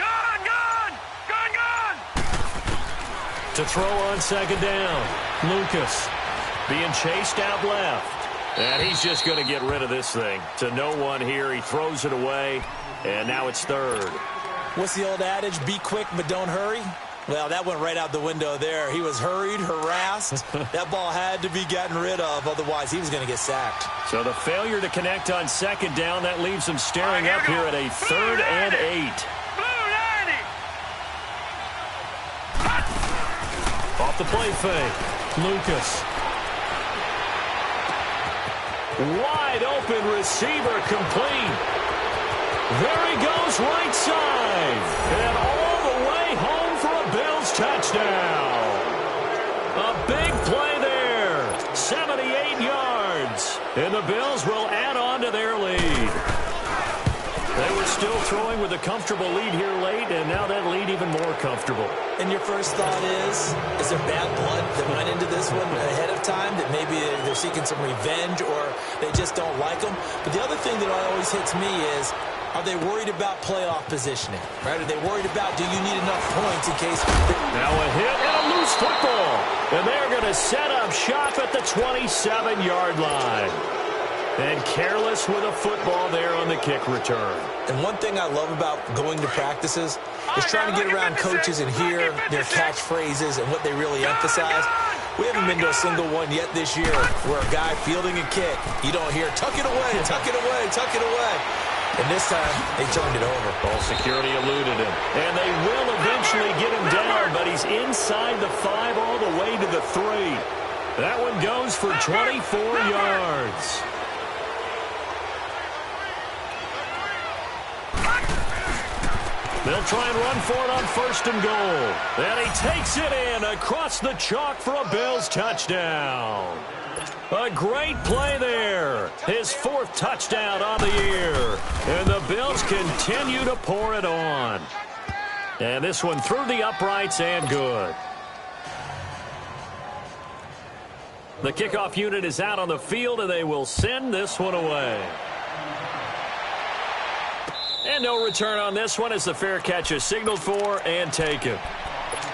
Gone. Gone. Gone. Gone. To throw on 2nd down, Lucas. Being chased out left. And he's just going to get rid of this thing. To no one here. He throws it away. And now it's 3rd. What's the old adage? Be quick, but don't hurry. Well, that went right out the window there. He was hurried, harassed. That ball had to be gotten rid of. Otherwise, he was going to get sacked. So the failure to connect on 2nd down, that leaves him staring up here at a 3rd and 8. Off the play fake. Lucas. Wide open receiver complete. There he goes right side. And all the way home for a Bills touchdown. A big play there. 78 yards. And the Bills will add on to their lead. They were still throwing with a comfortable lead here late, and now that lead even more comfortable. And your first thought is there bad blood that went into this one ahead of time, that maybe they're seeking some revenge or they just don't like them? But the other thing that always hits me is, are they worried about playoff positioning? Right? Are they worried about, do you need enough points in case... Now a hit and a loose football. And they're going to set up shop at the 27-yard line. And careless with a football there on the kick return. And one thing I love about going to practices is trying to get around coaches and hear their catchphrases and what they really emphasize. We haven't been to a single one yet this year where a guy fielding a kick, you don't hear, tuck it away, tuck it away, tuck it away. And this time, they turned it over. Ball security eluded him. And they will eventually get him down, but he's inside the 5 all the way to the 3. That one goes for 24 yards. They'll try and run for it on 1st and goal. And he takes it in across the chalk for a Bills touchdown. A great play there. His 4th touchdown on the year. And the Bills continue to pour it on. And this one through the uprights and good. The kickoff unit is out on the field, and they will send this one away. And no return on this one as the fair catch is signaled for and taken.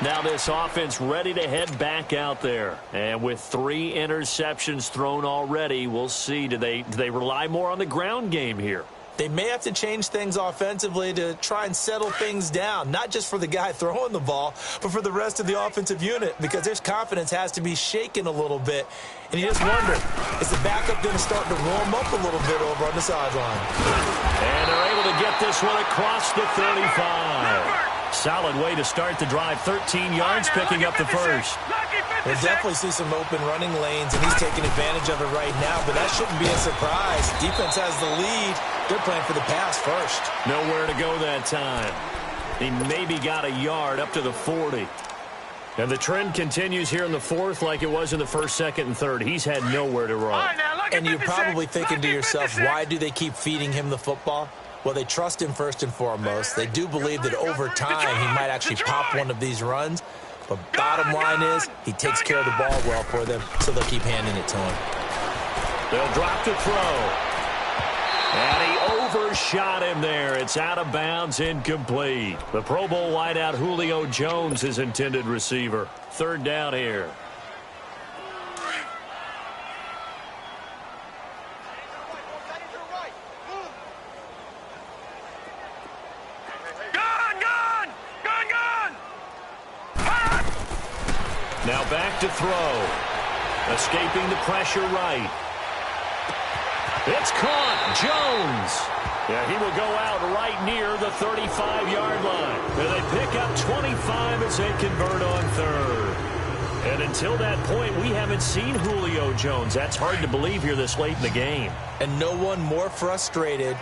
Now this offense ready to head back out there. And with 3 interceptions thrown already, we'll see. Do they rely more on the ground game here? They may have to change things offensively to try and settle things down, not just for the guy throwing the ball, but for the rest of the offensive unit, because their confidence has to be shaken a little bit. And you just wonder, is the backup going to start to warm up a little bit over on the sideline? And they're able to get this one across the 35. Solid way to start the drive. 13 yards, picking up the first. We'll definitely see some open running lanes, and he's taking advantage of it right now, but that shouldn't be a surprise. Defense has the lead. They're playing for the pass first. Nowhere to go that time. He maybe got a yard up to the 40. And the trend continues here in the 4th like it was in the 1st, 2nd, and 3rd. He's had nowhere to run. And you're probably thinking to yourself, why do they keep feeding him the football? Well, they trust him first and foremost. They do believe that over time he might actually pop one of these runs. But bottom line is he takes care of the ball well for them, so they'll keep handing it to him. They'll drop to throw. And he overshot him there. It's out of bounds, incomplete. The Pro Bowl wideout Julio Jones, his intended receiver. 3rd down here. Now back to throw. Escaping the pressure right. It's caught. Jones. Yeah, he will go out right near the 35-yard line. And they pick up 25 as they convert on 3rd. And until that point, we haven't seen Julio Jones. That's hard to believe here this late in the game. And no one more frustrated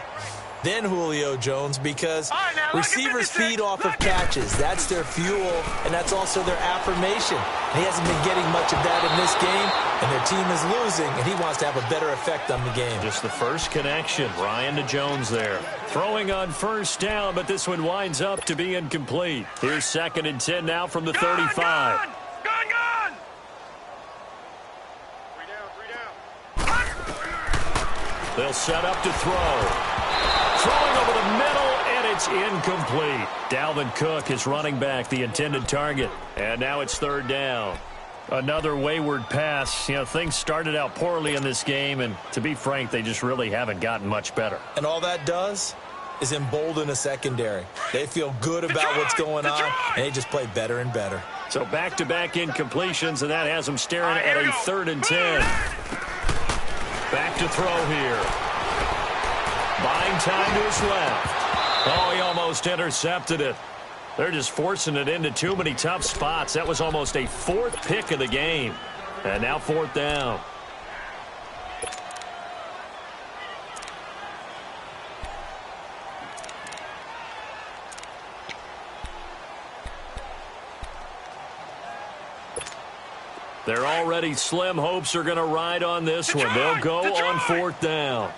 than Julio Jones, because receivers feed off of catches. That's their fuel, and that's also their affirmation. And he hasn't been getting much of that in this game, and their team is losing, and he wants to have a better effect on the game. Just the first connection, Ryan to Jones there. Throwing on 1st down, but this one winds up to be incomplete. Here's 2nd and 10 now from the 35. Gone! They'll set up to throw. Throwing over the middle, and it's incomplete. Dalvin Cook is running back, the intended target. And now it's 3rd down. Another wayward pass. You know, things started out poorly in this game, and to be frank, they just really haven't gotten much better. And all that does is embolden a secondary. They feel good about what's going on, and they just play better and better. So back-to-back incompletions, and that has them staring at a 3rd and 10. Back to throw here. Buying time to his left. Oh, he almost intercepted it. They're just forcing it into too many tough spots. That was almost a 4th pick of the game. And now 4th down. Their already slim hopes are going to ride on this one. They'll go on 4th down.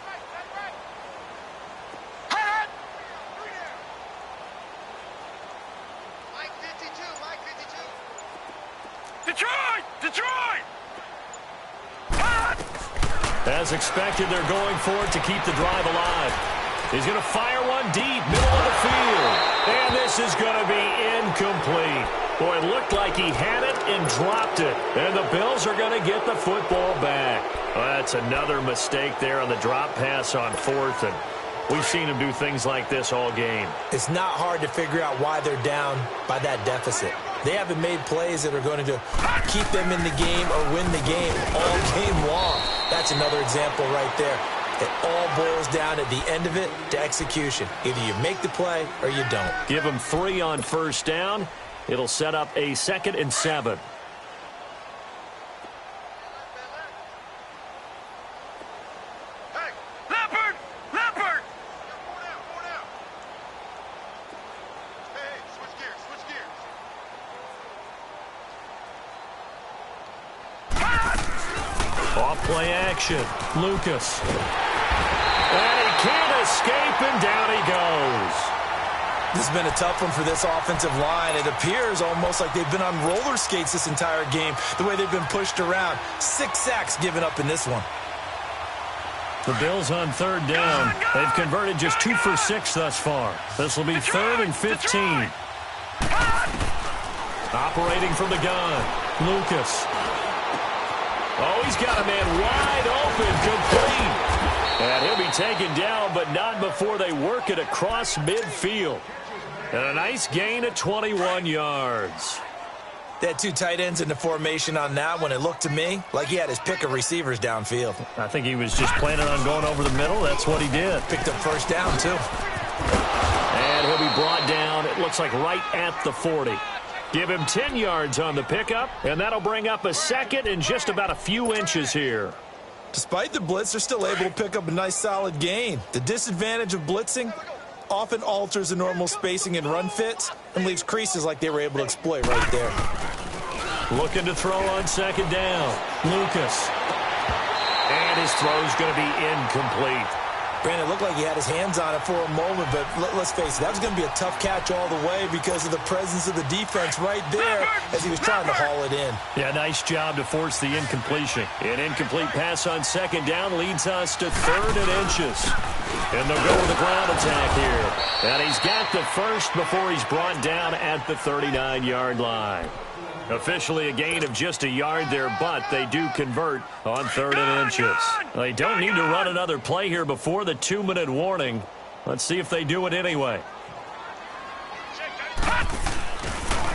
As expected, they're going for it to keep the drive alive. He's going to fire one deep, middle of the field. And this is going to be incomplete. Boy, it looked like he had it and dropped it. And the Bills are going to get the football back. Well, that's another mistake there on the drop pass on 4th. And we've seen him do things like this all game. It's not hard to figure out why they're down by that deficit. They haven't made plays that are going to keep them in the game or win the game all game long. That's another example right there. It all boils down at the end of it to execution. Either you make the play or you don't. Give them 3 on 1st down. It'll set up a 2nd and 7. Play action. Lucas. And he can't escape, and down he goes. This has been a tough one for this offensive line. It appears almost like they've been on roller skates this entire game, the way they've been pushed around. 6 sacks given up in this one. The Bills on 3rd down. They've converted just 2 for 6 thus far. This will be 3rd and 15. Operating from the gun. Lucas. Oh, he's got a man wide open, complete. And he'll be taken down, but not before they work it across midfield. And a nice gain of 21 yards. They had 2 tight ends in the formation on that one. It looked to me like he had his pick of receivers downfield. I think he was just planning on going over the middle. That's what he did. Picked up 1st down, too. And he'll be brought down, it looks like right at the 40. Give him 10 yards on the pickup, and that'll bring up a 2nd and just about a few inches here. Despite the blitz, they're still able to pick up a nice solid gain. The disadvantage of blitzing often alters the normal spacing and run fits and leaves creases like they were able to exploit right there. Looking to throw on 2nd down. Lucas. And his throw's going to be incomplete. Brandon, it looked like he had his hands on it for a moment, but let's face it, that was going to be a tough catch all the way because of the presence of the defense right there as he was trying to haul it in. Yeah, nice job to force the incompletion. An incomplete pass on 2nd down leads us to 3rd and inches. And they'll go with the ground attack here. And he's got the first before he's brought down at the 39-yard line. Officially a gain of just a yard there, but they do convert on 3rd and inches. They don't need to run another play here before the 2-minute warning. Let's see if they do it anyway.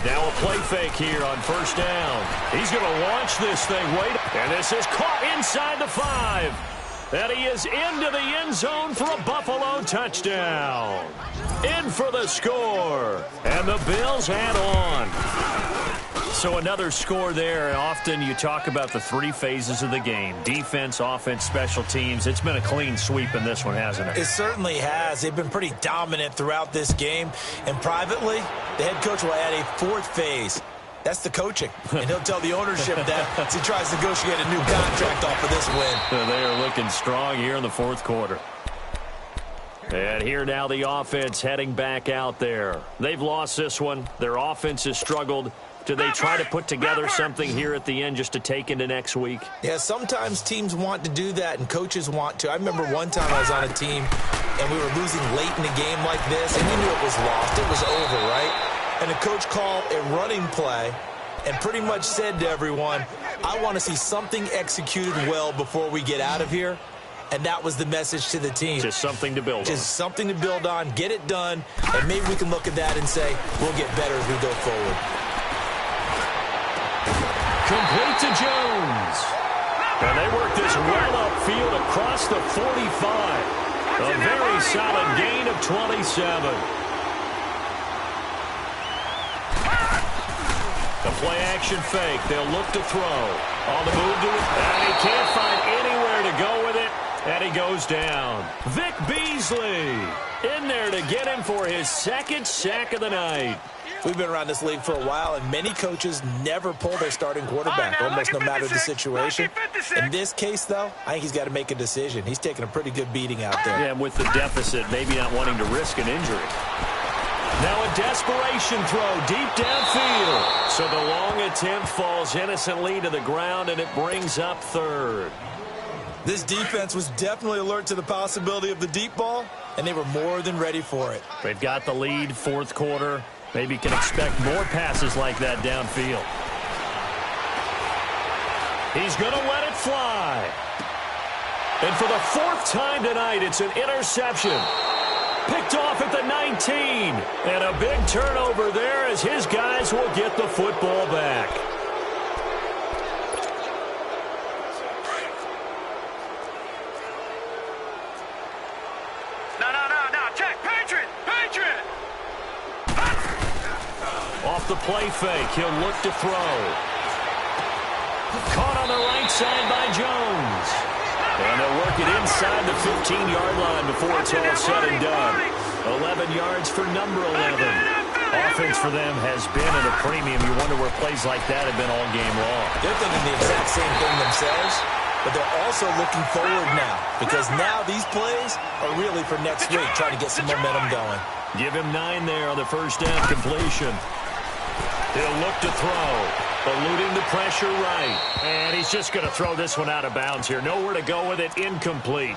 Now a play fake here on 1st down. He's going to launch this thing. And this is caught inside the 5. And he is into the end zone for a Buffalo touchdown. In for the score. And the Bills head on. So another score there, and often you talk about the 3 phases of the game. Defense, offense, special teams. It's been a clean sweep in this one, hasn't it? It certainly has. They've been pretty dominant throughout this game. And privately, the head coach will add a 4th phase. That's the coaching. And he'll tell the ownership that as he tries to negotiate a new contract off of this win. They are looking strong here in the 4th quarter. And here now the offense heading back out there. They've lost this one. Their offense has struggled. Do they try to put together something here at the end just to take into next week? Yeah, sometimes teams want to do that and coaches want to. I remember one time I was on a team and we were losing late in a game like this and you knew it was lost. It was over, right? And the coach called a running play and pretty much said to everyone, I want to see something executed well before we get out of here. And that was the message to the team. Just something to build on. Just something to build on, get it done, and maybe we can look at that and say, we'll get better as we go forward. Complete to Jones. And they work this well upfield across the 45. A very solid gain of 27. The play action fake. They'll look to throw. On the move to it. And he can't find anywhere to go with it. And he goes down. Vic Beasley in there to get him for his 2nd sack of the night. We've been around this league for a while, and many coaches never pull their starting quarterback, almost no matter the situation. In this case, though, I think he's got to make a decision. He's taking a pretty good beating out there. Yeah, and with the deficit, maybe not wanting to risk an injury. Now a desperation throw deep downfield. So the long attempt falls innocently to the ground, and it brings up third. This defense was definitely alert to the possibility of the deep ball, and they were more than ready for it. They've got the lead, fourth quarter. Maybe can expect more passes like that downfield. He's going to let it fly. And for the fourth time tonight, it's an interception. Picked off at the 19. And a big turnover there as his guys will get the football back. No, check, Patriot. Off the play fake, he'll look to throw. Caught on the right side by Jones. And they'll work it inside the 15-yard line before it's all said and done. 11 yards for number 11. Offense for them has been at a premium. You wonder where plays like that have been all game long. They're thinking the exact same thing themselves, but they're also looking forward now, because now these plays are really for next week, trying to get some momentum going. Give him 9 there on the first down completion. He'll look to throw, eluding the pressure right. And he's just going to throw this one out of bounds here. Nowhere to go with it, incomplete.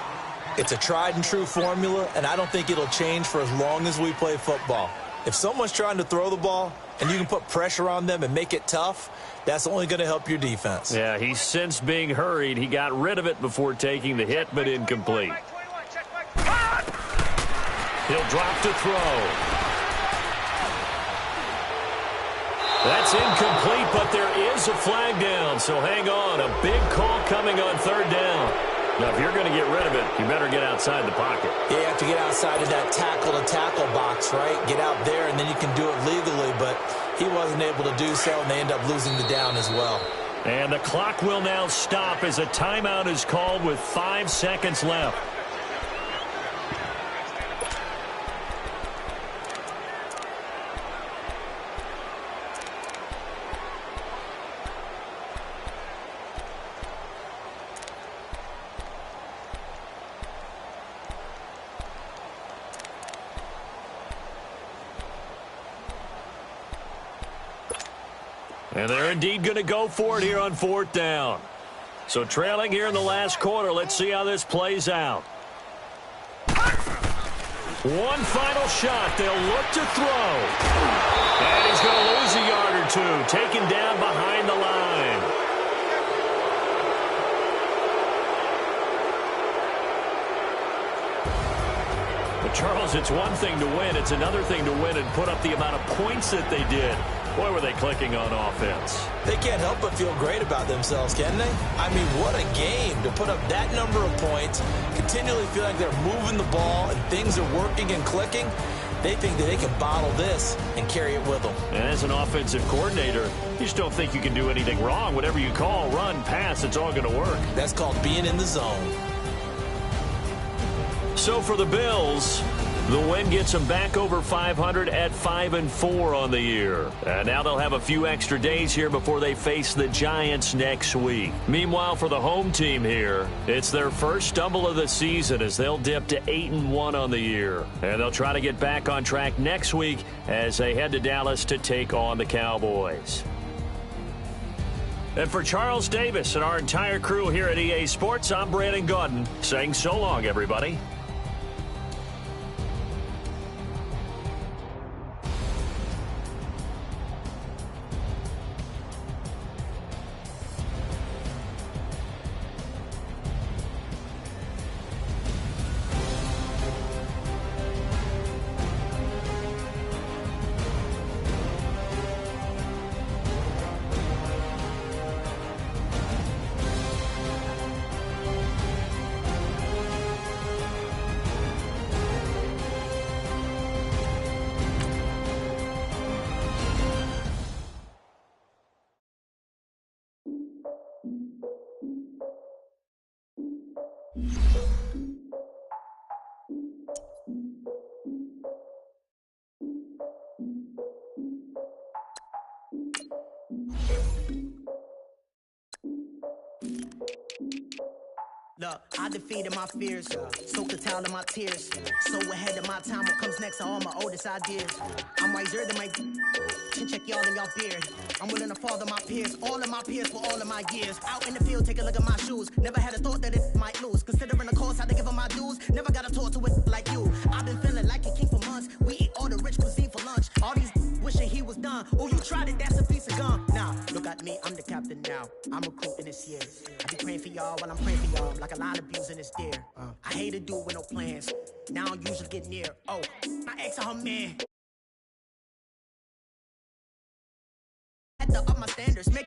It's a tried-and-true formula, and I don't think it'll change for as long as we play football. If someone's trying to throw the ball and you can put pressure on them and make it tough, that's only going to help your defense. Yeah, he's since being hurried. He got rid of it before taking the hit, but incomplete. He'll drop to throw. That's incomplete, but there is a flag down, so hang on. A big call coming on third down. Now, if you're going to get rid of it, you better get outside the pocket. Yeah, you have to get outside of that tackle-to-tackle box, right? Get out there, and then you can do it legally, but he wasn't able to do so, and they end up losing the down as well. And the clock will now stop as a timeout is called with 5 seconds left. And they're indeed going to go for it here on fourth down. So trailing here in the last quarter. Let's see how this plays out. One final shot. They'll look to throw. And he's going to lose a yard or two. Taken down behind the line. But Charles, it's one thing to win. It's another thing to win and put up the amount of points that they did. Boy, were they clicking on offense. They can't help but feel great about themselves, can they? I mean, what a game to put up that number of points, continually feel like they're moving the ball and things are working and clicking. They think that they can bottle this and carry it with them. And as an offensive coordinator, you just don't think you can do anything wrong. Whatever you call, run, pass, it's all going to work. That's called being in the zone. So for the Bills, the win gets them back over 500 at 5-4 on the year. And now they'll have a few extra days here before they face the Giants next week. Meanwhile, for the home team here, it's their first stumble of the season as they'll dip to 8-1 on the year. And they'll try to get back on track next week as they head to Dallas to take on the Cowboys. And for Charles Davis and our entire crew here at EA Sports, I'm Brandon Gaudin saying so long, everybody. Look, I defeated my fears, soaked the towel in my tears. So ahead of my time, what comes next are all my oldest ideas. I'm wiser than my chin check y'all in y'all beard. I'm willing to father my peers, all of my peers for all of my years. Out in the field, take a look at my shoes. Never had a thought that it might lose. Considering the cost, I had to give them my dues. Never got a talk to it like you. I've been feeling like a king for months. We eat all the rich cuisine for lunch. All these wishing he was done. Oh, you tried it, that's a piece of gum. Now, look at me, I'm the captain now. I'm recruiting this year. I be praying for y'all while I'm praying for y'all. Like a lot of abusing this deer. I hate to do it with no plans. Now I don't usually get near. Oh, my ex and her man. Had to up my standards. Make